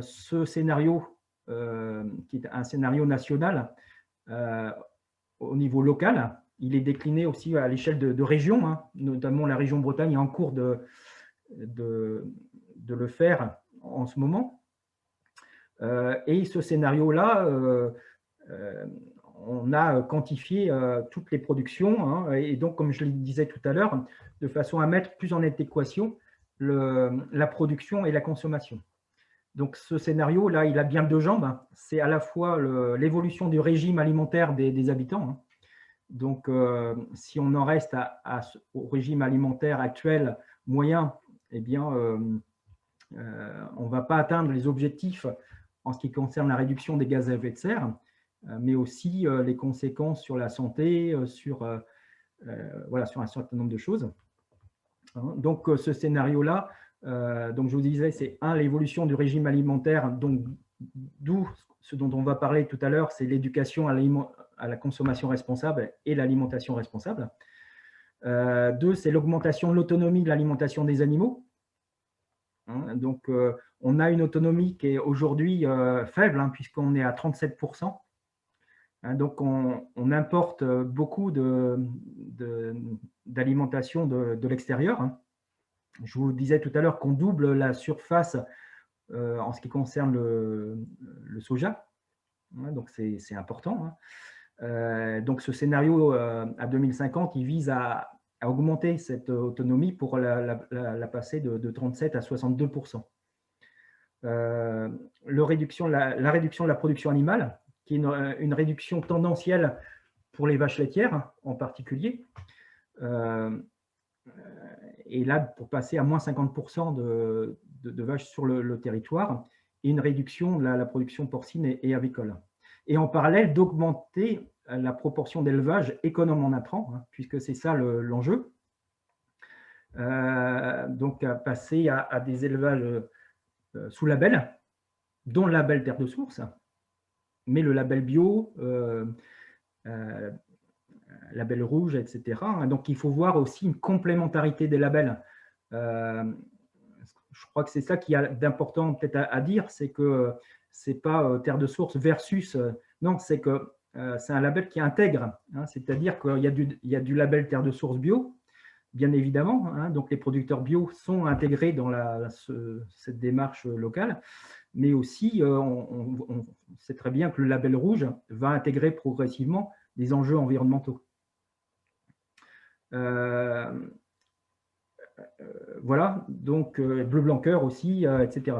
ce scénario, qui est un scénario national, au niveau local. Il est décliné aussi à l'échelle de régions, hein, notamment la région Bretagne est en cours de le faire en ce moment. Et ce scénario-là, on a quantifié toutes les productions, hein, et donc, comme je le disais tout à l'heure, de façon à mettre plus en adéquation la production et la consommation. Donc ce scénario-là, il a bien deux jambes. C'est à la fois l'évolution du régime alimentaire des habitants. Hein. Donc si on en reste au régime alimentaire actuel moyen, eh bien, on ne va pas atteindre les objectifs en ce qui concerne la réduction des gaz à effet de serre, mais aussi les conséquences sur la santé, voilà, sur un certain nombre de choses. Donc ce scénario-là, donc je vous disais, c'est l'évolution du régime alimentaire, donc d'où ce dont on va parler tout à l'heure, c'est l'éducation à la consommation responsable et l'alimentation responsable. 2, c'est l'augmentation de l'autonomie de l'alimentation des animaux. Hein, donc on a une autonomie qui est aujourd'hui faible, hein, puisqu'on est à 37%. Hein, donc on importe beaucoup d'alimentation de l'extérieur. Hein. Je vous disais tout à l'heure qu'on double la surface en ce qui concerne le soja. Hein, donc c'est important. Hein. Donc ce scénario à 2050, il vise à augmenter cette autonomie pour la passer de 37 à 62%. La réduction de la production animale, qui est une réduction tendancielle pour les vaches laitières en particulier. Et là, pour passer à moins 50% de vaches sur le territoire, et une réduction de la production porcine et avicole. Et en parallèle, d'augmenter la proportion d'élevage économe en intrants, hein, puisque c'est ça l'enjeu. Donc, à passer à des élevages sous label, dont le label Terre de Source, mais le label bio, label rouge, etc. Donc, il faut voir aussi une complémentarité des labels. Je crois que c'est ça qu'il y a d'important peut-être à dire, c'est que ce n'est pas Terre de Source versus… non, c'est que c'est un label qui intègre, hein, c'est-à-dire qu'il y a du label Terre de Source bio, bien évidemment, hein, donc les producteurs bio sont intégrés dans cette démarche locale, mais aussi on sait très bien que le label rouge va intégrer progressivement des enjeux environnementaux. Voilà, donc bleu blanc cœur aussi, etc.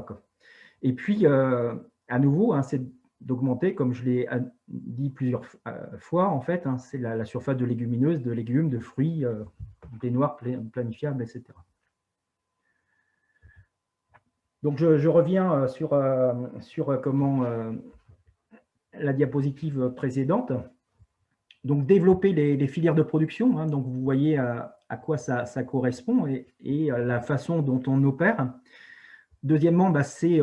Et puis, à nouveau, hein, c'est d'augmenter, comme je l'ai dit plusieurs fois, en fait, hein, c'est la surface de légumineuses, de légumes, de fruits, des noirs planifiables, etc. Donc, je reviens sur comment la diapositive précédente. Donc, développer les filières de production, hein, donc vous voyez à quoi ça correspond et la façon dont on opère. Deuxièmement, bah, c'est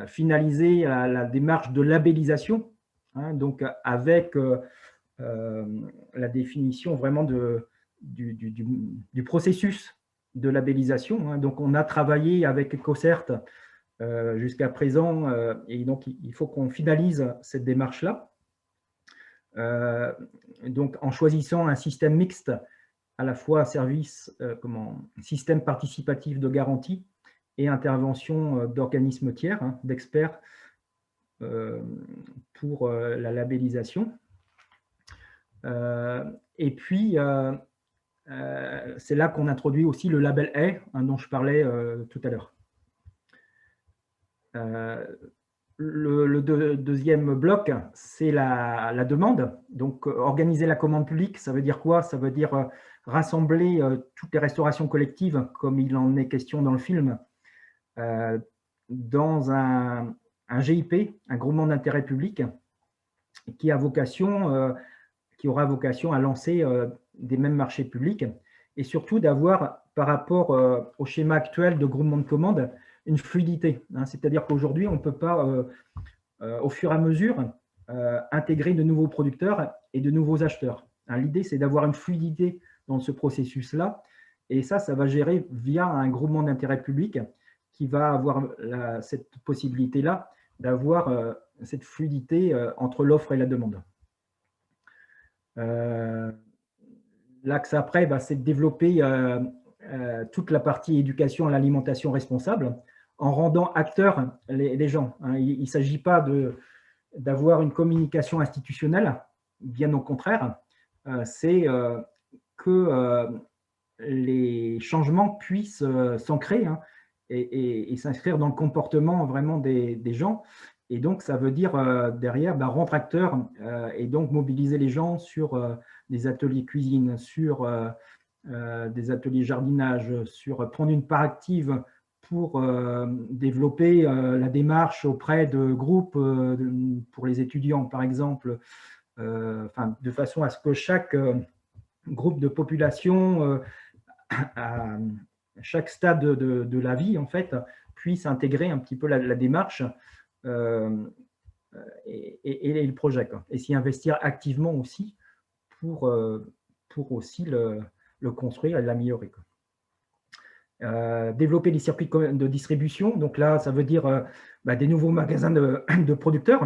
finaliser la démarche de labellisation, hein, donc avec la définition vraiment du processus de labellisation. Hein. Donc, on a travaillé avec EcoCert jusqu'à présent et donc il faut qu'on finalise cette démarche-là. Donc, en choisissant un système mixte, à la fois système participatif de garantie et intervention d'organismes tiers, hein, d'experts pour la labellisation. Et puis, c'est là qu'on introduit aussi le label A, hein, dont je parlais tout à l'heure. Le deuxième bloc, c'est la demande. Donc, organiser la commande publique, ça veut dire quoi? Ça veut dire rassembler toutes les restaurations collectives, comme il en est question dans le film, dans un GIP, un groupement d'intérêt public, qui aura vocation à lancer des mêmes marchés publics, et surtout d'avoir, par rapport au schéma actuel de groupement de commandes, une fluidité. Hein, c'est-à-dire qu'aujourd'hui, on ne peut pas, au fur et à mesure, intégrer de nouveaux producteurs et de nouveaux acheteurs. Hein, l'idée, c'est d'avoir une fluidité dans ce processus-là, et ça va gérer via un groupement d'intérêt public qui va avoir cette possibilité-là d'avoir cette fluidité entre l'offre et la demande. L'axe après, c'est de développer toute la partie éducation à l'alimentation responsable en rendant acteurs les gens. Il ne s'agit pas d'avoir une communication institutionnelle, bien au contraire, c'est que les changements puissent s'ancrer et s'inscrire dans le comportement vraiment des gens. Et donc, ça veut dire derrière rendre acteur et donc mobiliser les gens sur des ateliers cuisine, sur des ateliers jardinage, sur prendre une part active pour développer la démarche auprès de groupes pour les étudiants, par exemple, de façon à ce que chaque groupe de population, à chaque stade de la vie, en fait, puisse intégrer un petit peu la démarche et le projet, et s'y investir activement aussi pour aussi le construire et l'améliorer. Développer les circuits de distribution, donc là, ça veut dire des nouveaux magasins de producteurs,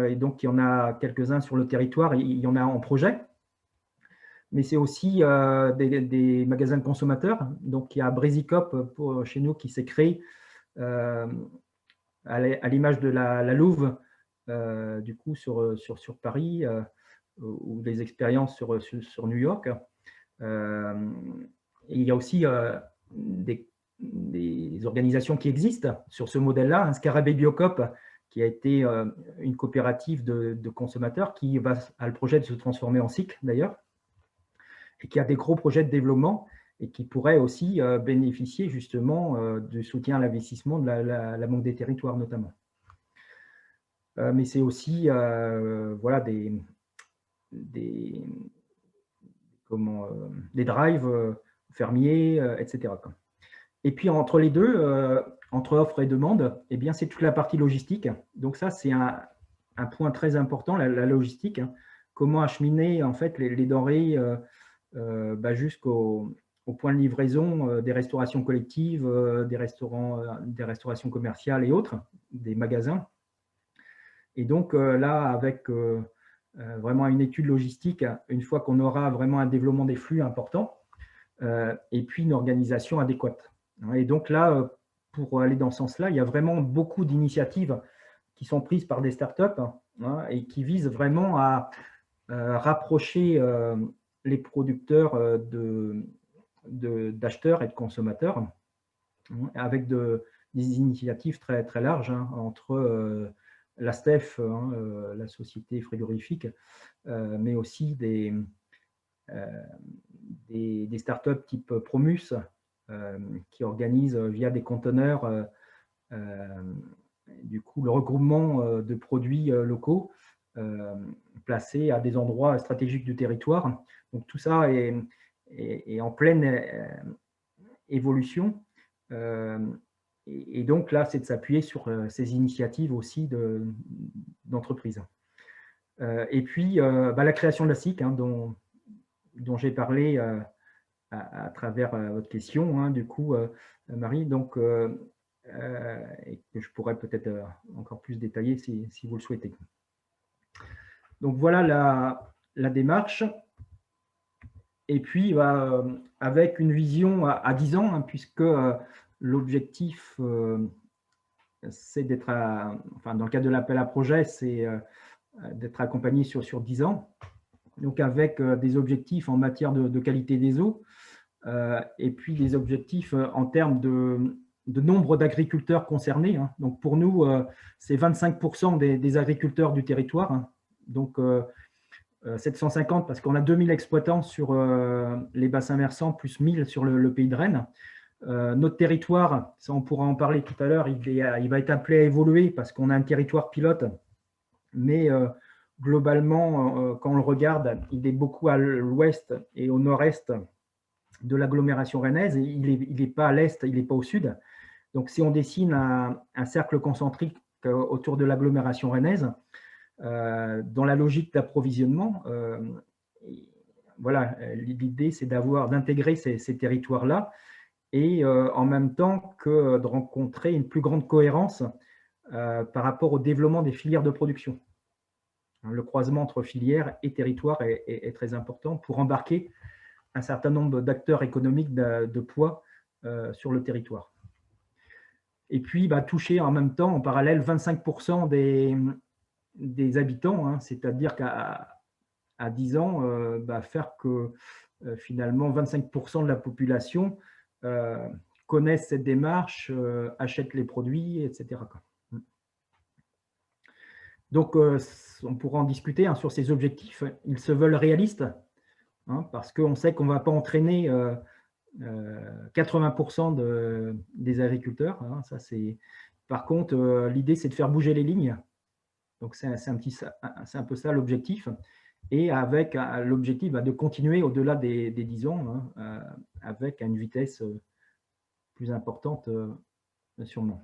et donc il y en a quelques-uns sur le territoire, il y en a en projet, mais c'est aussi des magasins de consommateurs. Donc il y a Brésicop chez nous qui s'est créé à l'image de la Louve, du coup sur Paris, ou des expériences sur New York. Et il y a aussi des organisations qui existent sur ce modèle-là, un Scarabée Biocop, qui a été une coopérative de consommateurs qui a le projet de se transformer en cycle d'ailleurs, et qui a des gros projets de développement et qui pourrait aussi bénéficier justement du soutien à l'investissement de la Banque des territoires notamment. Mais c'est aussi voilà, des drives fermiers, etc. Et puis entre les deux, entre offre et demande, eh bien, c'est toute la partie logistique. Donc ça, c'est un point très important, la logistique. Comment acheminer en fait les denrées jusqu'au point de livraison des restaurations collectives, des restaurations commerciales et autres, des magasins. Et donc là, avec vraiment une étude logistique, une fois qu'on aura vraiment un développement des flux important, et puis une organisation adéquate. Et donc là, pour aller dans ce sens-là, il y a vraiment beaucoup d'initiatives qui sont prises par des startups et qui visent vraiment à rapprocher les producteurs d'acheteurs et de consommateurs, avec des initiatives très, très larges entre la STEF, la société frigorifique, mais aussi des startups type Promus, qui organisent via des conteneurs du coup le regroupement de produits locaux placés à des endroits stratégiques du territoire. Donc tout ça est en pleine évolution. Et donc là, c'est de s'appuyer sur ces initiatives aussi d'entreprises. Et puis, la création de la SIC, dont j'ai parlé à travers votre question, du coup, Marie, donc, et que je pourrais peut-être encore plus détailler si vous le souhaitez. Donc voilà la démarche. Et puis, avec une vision à 10 ans, puisque l'objectif, c'est d'être, dans le cadre de l'appel à projet, c'est d'être accompagné sur 10 ans. Donc avec des objectifs en matière de qualité des eaux, et puis des objectifs en termes de nombre d'agriculteurs concernés. Donc pour nous, c'est 25% des agriculteurs du territoire. Donc 750 parce qu'on a 2000 exploitants sur les bassins versants, plus 1000 sur le pays de Rennes. Notre territoire, ça on pourra en parler tout à l'heure, il va être appelé à évoluer parce qu'on a un territoire pilote, mais globalement, quand on le regarde, il est beaucoup à l'ouest et au nord-est de l'agglomération rennaise, et il n'est pas à l'est, il n'est pas au sud. Donc si on dessine un cercle concentrique autour de l'agglomération rennaise, dans la logique d'approvisionnement, voilà, l'idée c'est d'intégrer ces territoires-là et en même temps que de rencontrer une plus grande cohérence par rapport au développement des filières de production. Le croisement entre filières et territoires est très important pour embarquer un certain nombre d'acteurs économiques de poids sur le territoire. Et puis, toucher en même temps, en parallèle, 25% des habitants, hein, c'est-à-dire qu'à 10 ans, faire que finalement 25% de la population connaissent cette démarche, achètent les produits, etc. Donc, on pourra en discuter hein, sur ces objectifs. Ils se veulent réalistes, hein, parce qu'on sait qu'on ne va pas entraîner 80% des agriculteurs. Hein, ça, par contre, l'idée, c'est de faire bouger les lignes. Donc, c'est un peu ça l'objectif. Et avec l'objectif de continuer au-delà des 10 ans, hein, avec une vitesse plus importante, sûrement.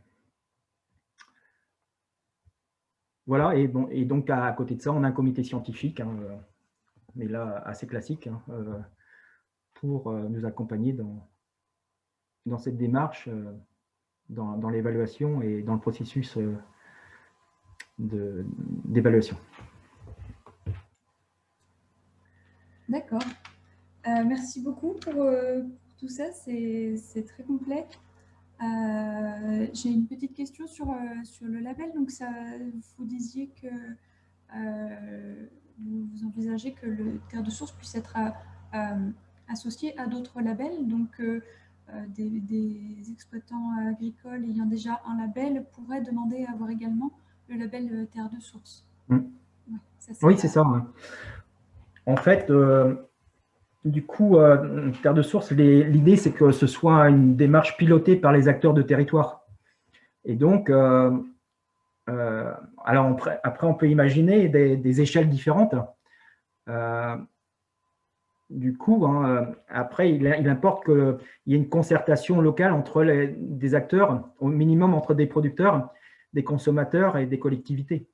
Voilà, et donc à côté de ça, on a un comité scientifique, hein, mais là assez classique, hein, pour nous accompagner dans cette démarche, dans l'évaluation et dans le processus d'évaluation. D'accord. Merci beaucoup pour tout ça, c'est très complet. J'ai une petite question sur le label. Donc, vous disiez que vous envisagez que le terre de source puisse être associé à d'autres labels. Donc, des exploitants agricoles ayant déjà un label pourraient demander à avoir également le label terre de source. Mmh. Ouais, oui, c'est ça. Ouais. En fait, du coup, terre de source, l'idée, c'est que ce soit une démarche pilotée par les acteurs de territoire. Et donc, alors après, on peut imaginer des échelles différentes. Du coup, hein, après, il importe qu'il y ait une concertation locale entre des acteurs, au minimum entre des producteurs, des consommateurs et des collectivités.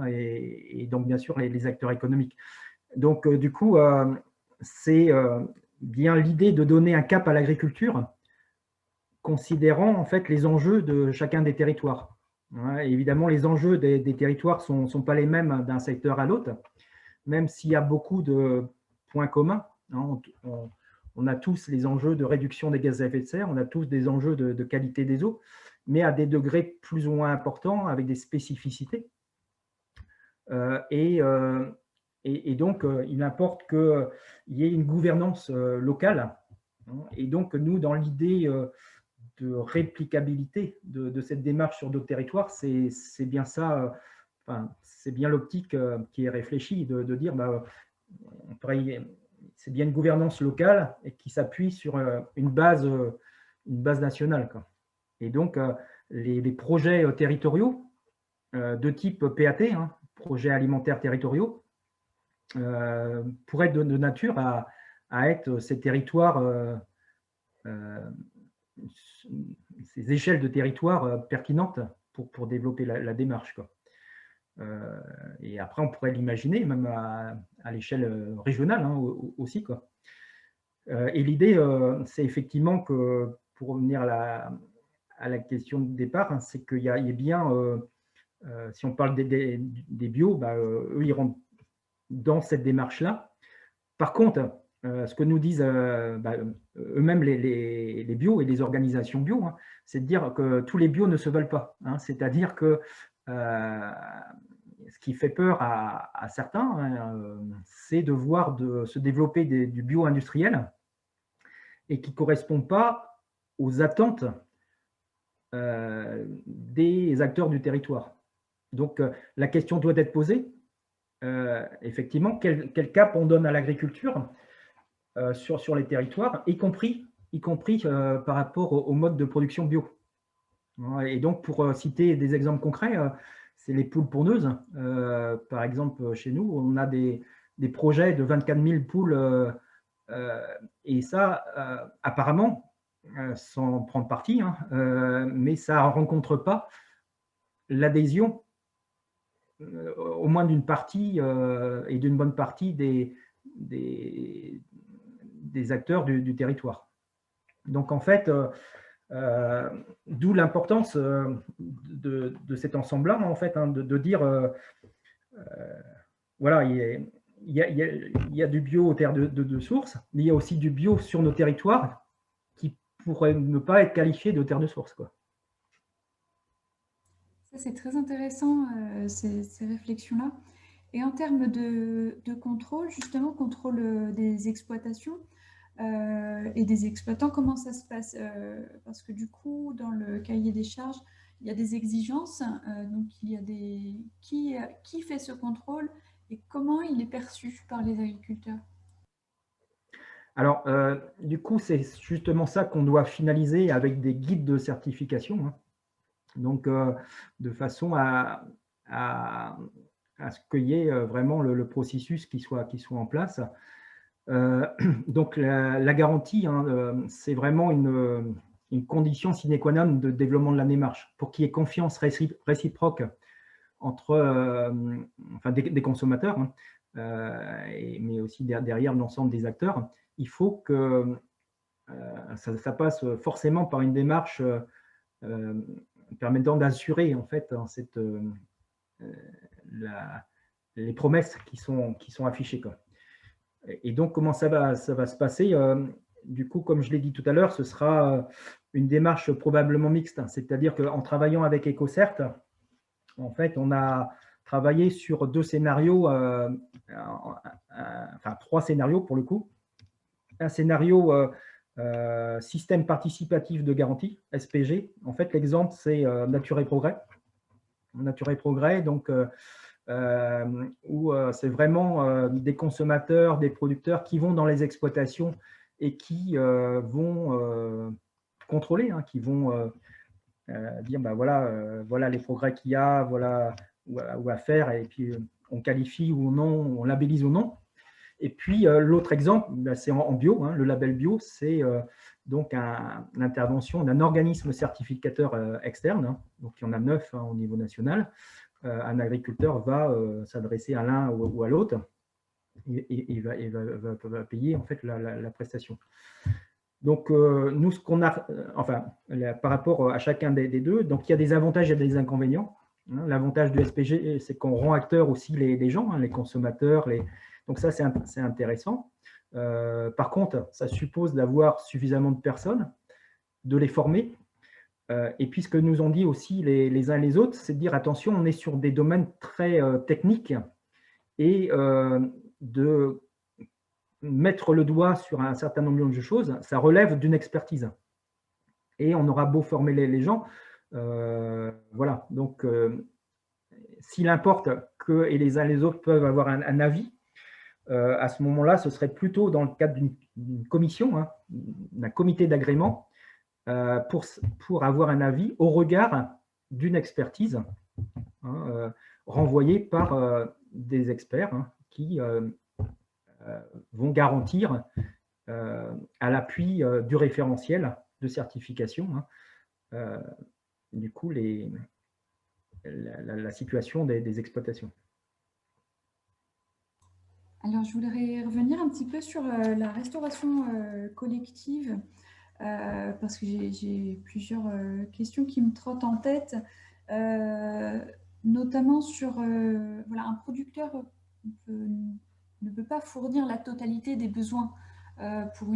Et donc, bien sûr, les acteurs économiques. Donc, du coup, c'est bien l'idée de donner un cap à l'agriculture, considérant en fait les enjeux de chacun des territoires. Évidemment, les enjeux des territoires ne sont pas les mêmes d'un secteur à l'autre, même s'il y a beaucoup de points communs. On a tous les enjeux de réduction des gaz à effet de serre, on a tous des enjeux de qualité des eaux, mais à des degrés plus ou moins importants, avec des spécificités. Et donc, il importe qu'il y ait une gouvernance locale. Et donc, nous, dans l'idée de réplicabilité de cette démarche sur d'autres territoires, c'est bien ça, c'est bien l'optique qui est réfléchie, de dire, c'est bien une gouvernance locale et qui s'appuie sur une base nationale, quoi. Et donc, les projets territoriaux de type PAT, hein, projets alimentaires territoriaux, pourraient être de nature à être ces territoires, ces échelles de territoire pertinentes pour développer la démarche, quoi. Et après, on pourrait l'imaginer même à l'échelle régionale, hein, aussi, quoi. Et l'idée, c'est effectivement que, pour revenir à la question de départ, hein, c'est qu'il y ait bien, si on parle des bio, eux iront dans cette démarche-là. Par contre, ce que nous disent eux-mêmes les bio et les organisations bio, hein, c'est de dire que tous les bio ne se veulent pas. Hein, c'est-à-dire que ce qui fait peur à certains, hein, c'est de voir se développer du bio industriel et qui ne correspond pas aux attentes des acteurs du territoire. Donc, la question doit être posée. Effectivement, quel cap on donne à l'agriculture sur les territoires, y compris par rapport au mode de production bio. Et donc, pour citer des exemples concrets, c'est les poules pondeuses. Par exemple, chez nous, on a des projets de 24 000 poules, et ça, apparemment, sans prendre parti, hein, mais ça ne rencontre pas l'adhésion au moins d'une partie et d'une bonne partie des acteurs du territoire. Donc en fait, d'où l'importance de cet ensemble-là, en fait, hein, de dire, voilà, il y a du bio aux terres de source, mais il y a aussi du bio sur nos territoires qui pourrait ne pas être qualifié de terre de source, quoi. Ça, c'est très intéressant, ces réflexions-là. Et en termes de contrôle, justement, contrôle des exploitations et des exploitants, comment ça se passe? Parce que du coup, dans le cahier des charges, il y a des exigences. Donc, il y a des... Qui fait ce contrôle et comment il est perçu par les agriculteurs? Alors, du coup, c'est justement ça qu'on doit finaliser avec des guides de certification, hein. Donc, de façon à ce qu'il y ait vraiment le processus qui soit en place. Donc, la garantie, hein, c'est vraiment une condition sine qua non de développement de la démarche, pour qu'il y ait confiance réciproque entre enfin, des consommateurs, hein, mais aussi derrière l'ensemble des acteurs. Il faut que ça passe forcément par une démarche permettant d'assurer en fait les promesses qui sont affichées, quoi. Et donc, comment ça va se passer? Du coup, comme je l'ai dit tout à l'heure, ce sera une démarche probablement mixte, hein. C'est-à-dire qu'en travaillant avec EcoCert, en fait, on a travaillé sur 2 scénarios, enfin 3 scénarios pour le coup. Un scénario système participatif de garantie, SPG. En fait, l'exemple, c'est Nature et Progrès. Nature et Progrès, donc, où c'est vraiment des consommateurs, des producteurs qui vont dans les exploitations et qui vont contrôler, hein, qui vont dire, bah, voilà les progrès qu'il y a, voilà où à faire, et puis on qualifie ou non, on labellise ou non. Et puis, l'autre exemple, c'est en bio, hein, le label bio, c'est donc l'intervention d'un organisme certificateur externe, hein, donc il y en a 9 hein, au niveau national. Un agriculteur va s'adresser à l'un ou à l'autre et va payer en fait la prestation. Donc, nous, ce qu'on a, enfin, par rapport à chacun des deux, donc il y a des avantages et des inconvénients. Hein. L'avantage du SPG, c'est qu'on rend acteurs aussi les gens, hein, les consommateurs, donc ça, c'est intéressant. Par contre, ça suppose d'avoir suffisamment de personnes, de les former. Et puis, ce que nous ont dit aussi les uns et les autres, c'est de dire, attention, on est sur des domaines très techniques et de mettre le doigt sur un certain nombre de choses, ça relève d'une expertise. Et on aura beau former les gens, voilà. Donc, s'il importe que et les uns et les autres peuvent avoir un avis, à ce moment-là, ce serait plutôt dans le cadre d'une commission, hein, d'un comité d'agrément, pour avoir un avis au regard d'une expertise, hein, renvoyée par des experts, hein, qui vont garantir, à l'appui du référentiel de certification, hein, du coup, la situation des exploitations. Alors, je voudrais revenir un petit peu sur la restauration collective, parce que j'ai plusieurs questions qui me trottent en tête, notamment sur voilà, un producteur ne peut pas fournir la totalité des besoins pour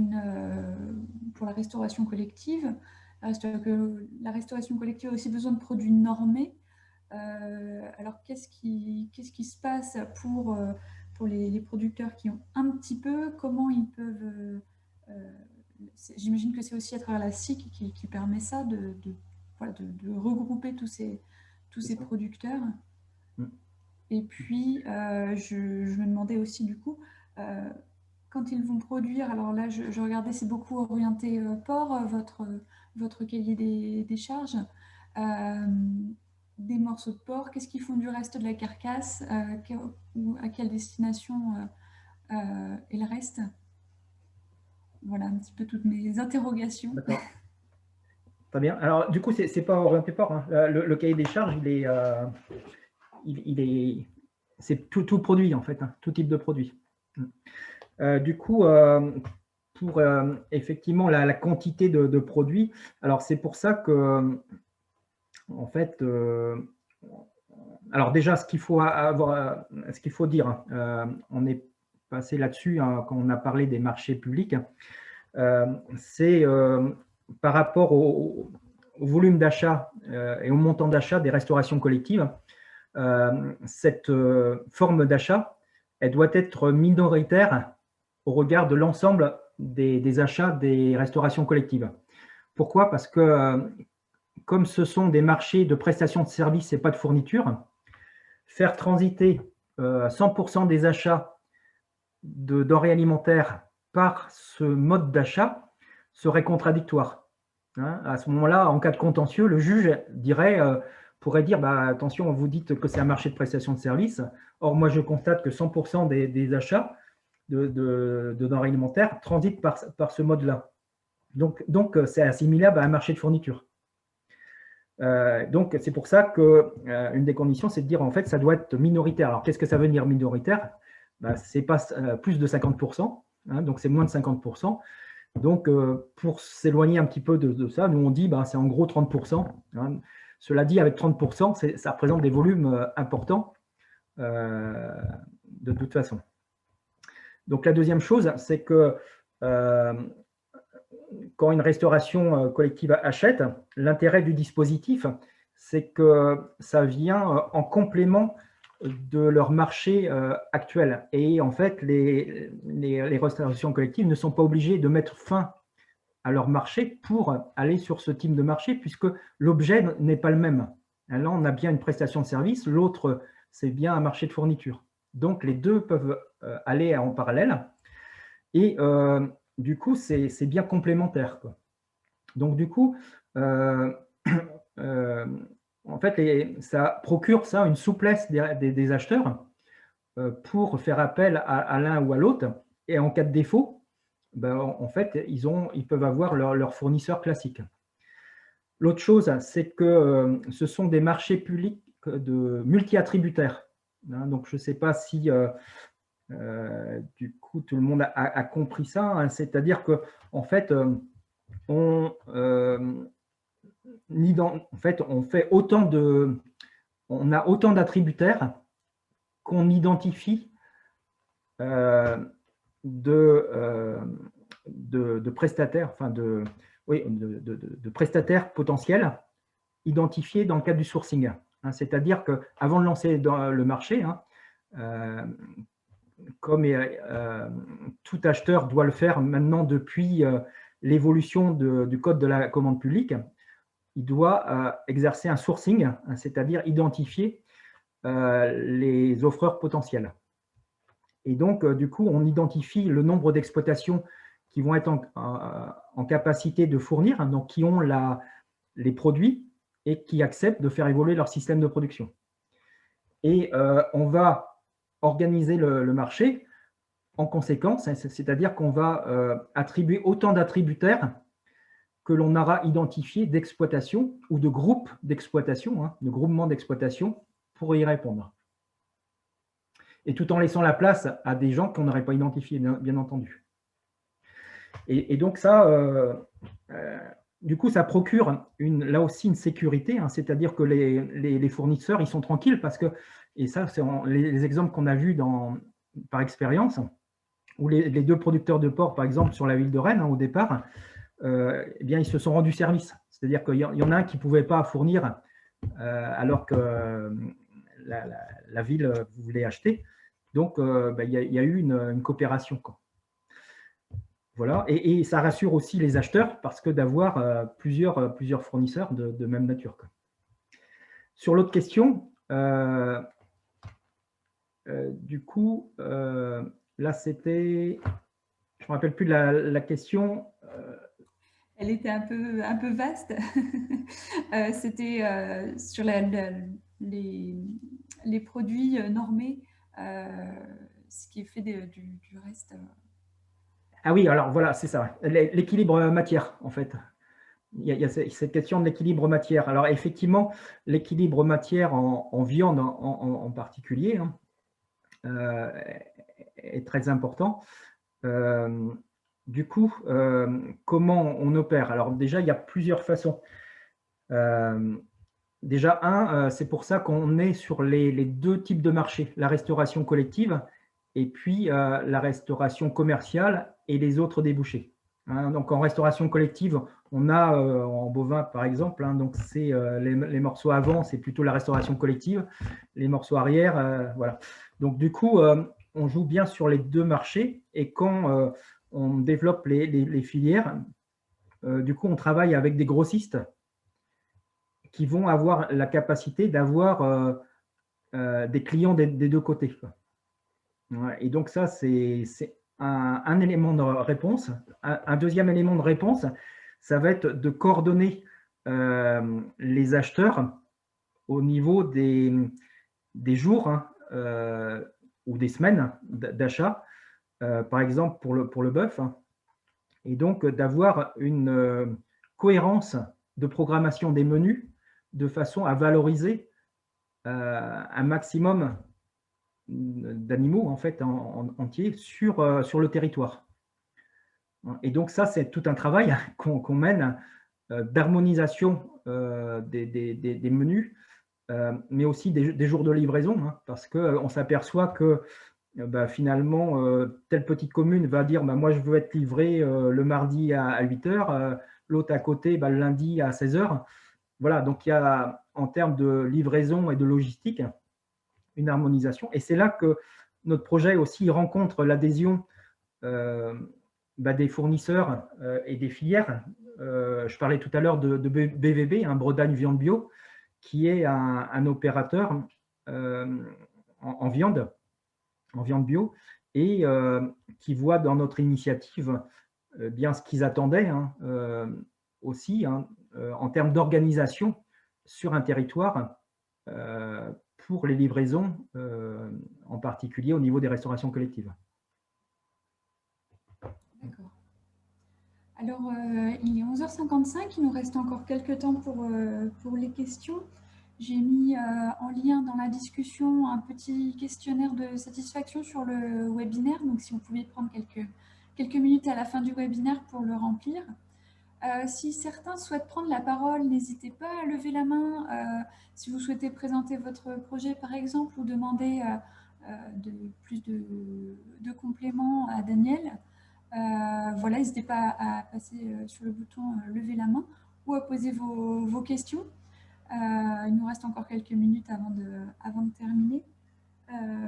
la restauration collective. La restauration collective a aussi besoin de produits normés. Alors, qu'est-ce qui se passe pour les producteurs qui ont un petit peu? Comment ils peuvent... J'imagine que c'est aussi à travers la SIC qui permet ça, de regrouper tous ces producteurs. Et puis, je me demandais aussi, du coup, quand ils vont produire, alors là, je regardais, c'est beaucoup orienté porc, votre cahier des charges. Des morceaux de porc, qu'est-ce qu'ils font du reste de la carcasse, à quelle destination est le reste? Voilà un petit peu toutes mes interrogations. D'accord. Très bien. Alors, du coup, c'est pas orienté porc, hein. Le cahier des charges, c'est tout produit, en fait, hein, tout type de produit. Du coup, pour effectivement la quantité de produits. Alors, c'est pour ça que, en fait, alors déjà, ce qu'il faut dire, on est passé là-dessus quand on a parlé des marchés publics, c'est par rapport au volume d'achat et au montant d'achat des restaurations collectives, cette forme d'achat, elle doit être minoritaire au regard de l'ensemble des achats des restaurations collectives. Pourquoi? Parce que comme ce sont des marchés de prestations de services et pas de fournitures, faire transiter 100% des achats de denrées alimentaires par ce mode d'achat serait contradictoire. Hein, à ce moment-là, en cas de contentieux, le juge pourrait dire attention, vous dites que c'est un marché de prestation de services, or moi je constate que 100% des achats de denrées alimentaires transitent par ce mode-là. Donc c'est assimilable à un marché de fourniture. Donc c'est pour ça qu'une des conditions, c'est de dire en fait ça doit être minoritaire. Alors qu'est-ce que ça veut dire minoritaire? C'est pas plus de 50%, hein, donc c'est moins de 50%. Donc pour s'éloigner un petit peu de ça, nous on dit c'est en gros 30%. Hein. Cela dit, avec 30%, ça représente des volumes importants de toute façon. Donc la deuxième chose, c'est que quand une restauration collective achète, l'intérêt du dispositif, c'est que ça vient en complément de leur marché actuel. Et en fait, les restaurations collectives ne sont pas obligées de mettre fin à leur marché pour aller sur ce type de marché, puisque l'objet n'est pas le même. Là, on a bien une prestation de service, l'autre, c'est bien un marché de fourniture. Donc, les deux peuvent aller en parallèle. Et du coup, c'est bien complémentaire, quoi. Donc, du coup, en fait, ça procure une souplesse des acheteurs pour faire appel à l'un ou à l'autre. Et en cas de défaut, en fait, ils peuvent avoir leur fournisseur classique. L'autre chose, c'est que ce sont des marchés publics de multi-attributaires. Hein, donc, je ne sais pas si du coup tout le monde a compris ça. Hein, c'est-à-dire que en fait, on a autant d'attributaires qu'on identifie de prestataires, enfin de prestataires potentiels identifiés dans le cadre du sourcing. Hein, c'est-à-dire qu'avant de lancer dans le marché, comme tout acheteur doit le faire maintenant depuis l'évolution du code de la commande publique, il doit exercer un sourcing, hein, c'est-à-dire identifier les offreurs potentiels. Et donc, du coup, on identifie le nombre d'exploitations qui vont être en capacité de fournir, hein, donc qui ont les produits et qui acceptent de faire évoluer leur système de production. Et on va organiser le marché en conséquence, c'est-à-dire qu'on va attribuer autant d'attributaires que l'on aura identifié d'exploitation ou de groupes d'exploitation, hein, de groupements d'exploitation pour y répondre. Et tout en laissant la place à des gens qu'on n'aurait pas identifiés, bien entendu. Et donc ça, du coup, ça procure là aussi une sécurité, hein, c'est-à-dire que les fournisseurs, ils sont tranquilles parce que, et ça, c'est les exemples qu'on a vus par expérience, où les deux producteurs de porc, par exemple, sur la ville de Rennes, hein, au départ, eh bien, ils se sont rendus service. C'est-à-dire qu'il y en a un qui ne pouvait pas fournir alors que la ville voulait acheter. Donc, il y a eu une coopération, quoi. Voilà. Et ça rassure aussi les acheteurs parce que d'avoir plusieurs fournisseurs de même nature, quoi. Sur l'autre question, du coup, là, c'était… Je ne me rappelle plus de la question. Elle était un peu vaste. C'était sur les produits normés, ce qui est fait du reste. Ah oui, alors voilà, c'est ça. L'équilibre matière, en fait. Il y a cette question de l'équilibre matière. Alors effectivement, l'équilibre matière en viande en particulier, hein, est très important. du coup, comment on opère? Alors déjà, il y a plusieurs façons. Déjà, c'est pour ça qu'on est sur les deux types de marchés, la restauration collective et puis la restauration commerciale et les autres débouchés. Hein, donc en restauration collective, on a en bovin par exemple, hein, donc c'est les morceaux avant, c'est plutôt la restauration collective, les morceaux arrière, voilà. Donc du coup, on joue bien sur les deux marchés et quand on développe les filières, du coup on travaille avec des grossistes qui vont avoir la capacité d'avoir des clients des deux côtés, quoi. Ouais, et donc ça, c'est un élément de réponse. Un deuxième élément de réponse, ça va être de coordonner les acheteurs au niveau des jours, hein, ou des semaines d'achat, par exemple pour le bœuf, hein, et donc d'avoir une cohérence de programmation des menus de façon à valoriser un maximum d'animaux en fait entiers sur le territoire. Et donc ça, c'est tout un travail qu'on mène d'harmonisation des menus, mais aussi des jours de livraison, hein, parce qu'on s'aperçoit que finalement, telle petite commune va dire moi je veux être livré le mardi à 8 h, l'autre à côté le lundi à 16 h. Voilà, donc il y a en termes de livraison et de logistique une harmonisation. Et c'est là que notre projet aussi rencontre l'adhésion des fournisseurs et des filières. Je parlais tout à l'heure de BVB, Bretagne Viande Bio, qui est un opérateur en viande bio et qui voit dans notre initiative bien ce qu'ils attendaient, hein, aussi, hein, en termes d'organisation sur un territoire pour les livraisons, en particulier au niveau des restaurations collectives. D'accord. Alors, il est 11h55, il nous reste encore quelques temps pour les questions. J'ai mis en lien dans la discussion un petit questionnaire de satisfaction sur le webinaire, donc si vous pouvez prendre quelques minutes à la fin du webinaire pour le remplir. Si certains souhaitent prendre la parole, n'hésitez pas à lever la main si vous souhaitez présenter votre projet par exemple ou demander plus de compléments à Daniel. Voilà, n'hésitez pas à passer sur le bouton lever la main ou à poser vos questions. Il nous reste encore quelques minutes avant de terminer.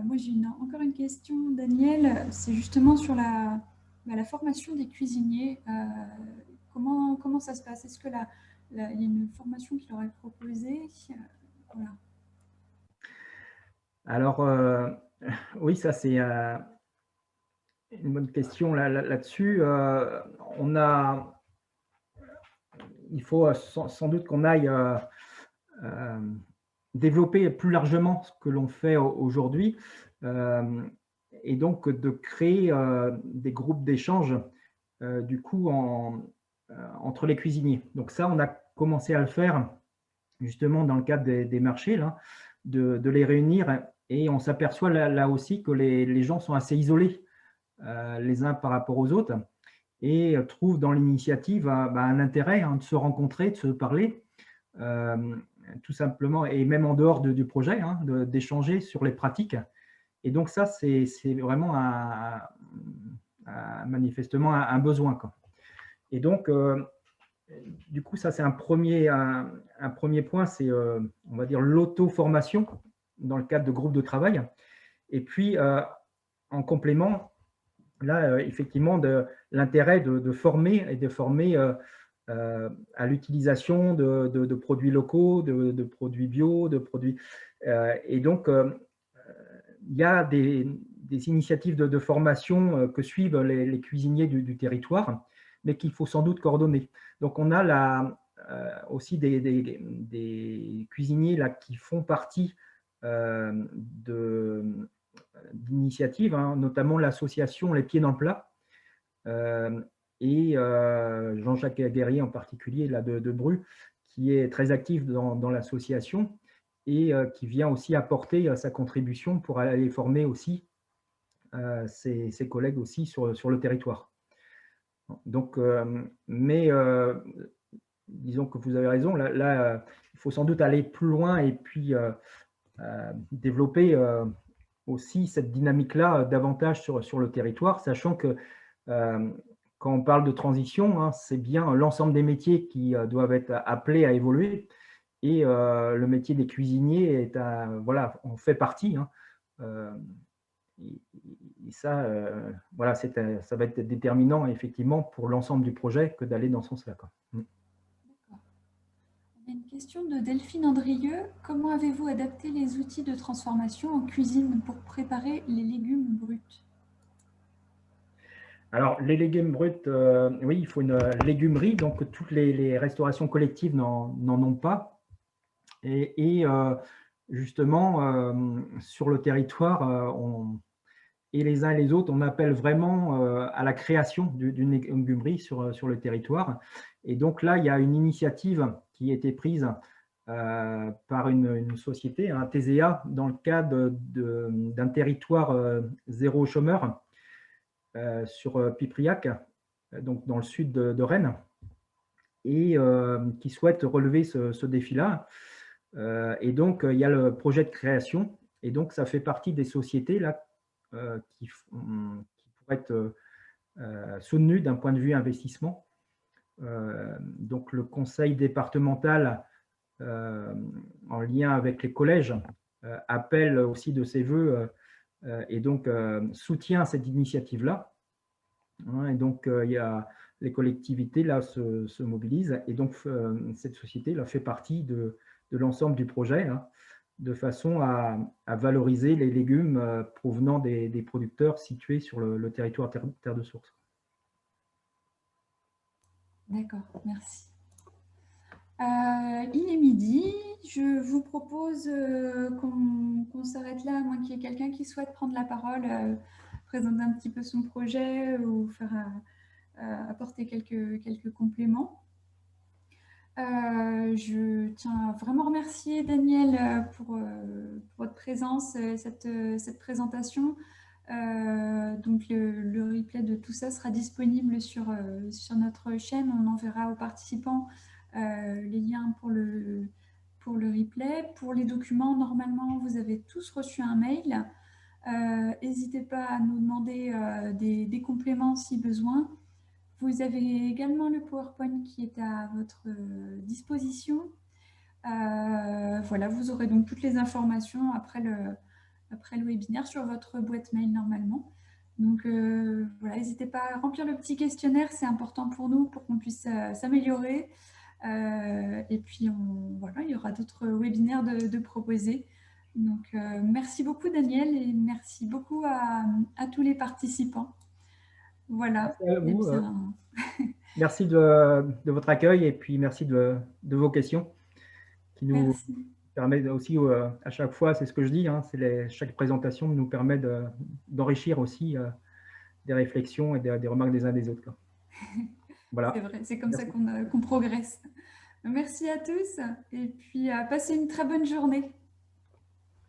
Moi j'ai encore une question, Daniel, c'est justement sur la formation des cuisiniers. Comment ça se passe? Est-ce qu'il y a une formation qui leur est proposée? Voilà. Alors, oui, ça c'est une bonne question là-dessus. Il faut sans doute qu'on aille développer plus largement ce que l'on fait aujourd'hui et donc de créer des groupes d'échange du coup entre les cuisiniers. Donc ça, on a commencé à le faire justement dans le cadre des marchés, là, de les réunir et on s'aperçoit là aussi que les gens sont assez isolés les uns par rapport aux autres et trouvent dans l'initiative un intérêt, hein, de se rencontrer, de se parler, tout simplement, et même en dehors du projet, hein, d'échanger sur les pratiques. Et donc ça, c'est vraiment manifestement un besoin, quoi. Et donc, du coup, ça c'est un premier point, c'est on va dire l'auto-formation dans le cadre de groupes de travail. Et puis, en complément, là, effectivement, l'intérêt de former et de former à l'utilisation de produits locaux, de produits bio, de produits… et donc, il y a des initiatives de formation que suivent les cuisiniers du territoire, mais qu'il faut sans doute coordonner. Donc, on a aussi des cuisiniers là, qui font partie d'initiatives, hein, notamment l'association Les Pieds dans le Plat, et Jean-Jacques Guerrier en particulier là, de Bru, qui est très actif dans l'association et qui vient aussi apporter sa contribution pour aller former aussi ses collègues aussi sur le territoire. Donc, disons que vous avez raison, là, il faut sans doute aller plus loin et puis développer aussi cette dynamique-là davantage sur le territoire, sachant que quand on parle de transition, hein, c'est bien l'ensemble des métiers qui doivent être appelés à évoluer, et le métier des cuisiniers voilà, en fait partie. Hein. Et ça, voilà, ça va être déterminant effectivement pour l'ensemble du projet que d'aller dans ce sens-là. On a une question de Delphine Andrieux. Comment avez-vous adapté les outils de transformation en cuisine pour préparer les légumes bruts? Alors, les légumes bruts, oui, il faut une légumerie, donc toutes les restaurations collectives n'en ont pas. Et justement, sur le territoire, et les uns et les autres, on appelle vraiment à la création d'une légumerie sur le territoire. Et donc là, il y a une initiative qui a été prise par une société, un TZA, dans le cadre d'un territoire zéro chômeur sur Pipriac, donc dans le sud de Rennes, et qui souhaite relever ce défi-là. Et donc, il y a le projet de création, et donc ça fait partie des sociétés là, qui pourraient être soutenues d'un point de vue investissement. Donc, le conseil départemental, en lien avec les collèges, appelle aussi de ses voeux et donc soutient cette initiative-là. Hein, et donc, il y a les collectivités là se mobilisent, et donc cette société là fait partie de l'ensemble du projet, hein, de façon à valoriser les légumes provenant des producteurs situés sur le territoire terre de source. D'accord, merci. Il est midi, je vous propose qu'on s'arrête là, à moins qu'il y ait quelqu'un qui souhaite prendre la parole, présenter un petit peu son projet ou faire apporter quelques compléments. Je tiens à vraiment remercier Daniel pour votre présence, cette présentation. Donc le replay de tout ça sera disponible sur notre chaîne. On enverra aux participants les liens pour le replay. Pour les documents, normalement, vous avez tous reçu un mail. N'hésitez pas à nous demander des compléments si besoin. Vous avez également le PowerPoint qui est à votre disposition. Voilà, vous aurez donc toutes les informations après le webinaire sur votre boîte mail normalement. Donc voilà, n'hésitez pas à remplir le petit questionnaire, c'est important pour nous pour qu'on puisse s'améliorer. Et puis voilà, il y aura d'autres webinaires de proposer. Donc merci beaucoup Daniel, et merci beaucoup à tous les participants. Voilà. Merci à vous. Merci de votre accueil, et puis merci de vos questions qui nous permettent aussi à chaque fois, c'est ce que je dis, hein, chaque présentation nous permet d'enrichir aussi des réflexions et des remarques des uns des autres. Voilà. C'est vrai, c'est comme ça qu'on progresse. Merci à tous, et puis passez une très bonne journée.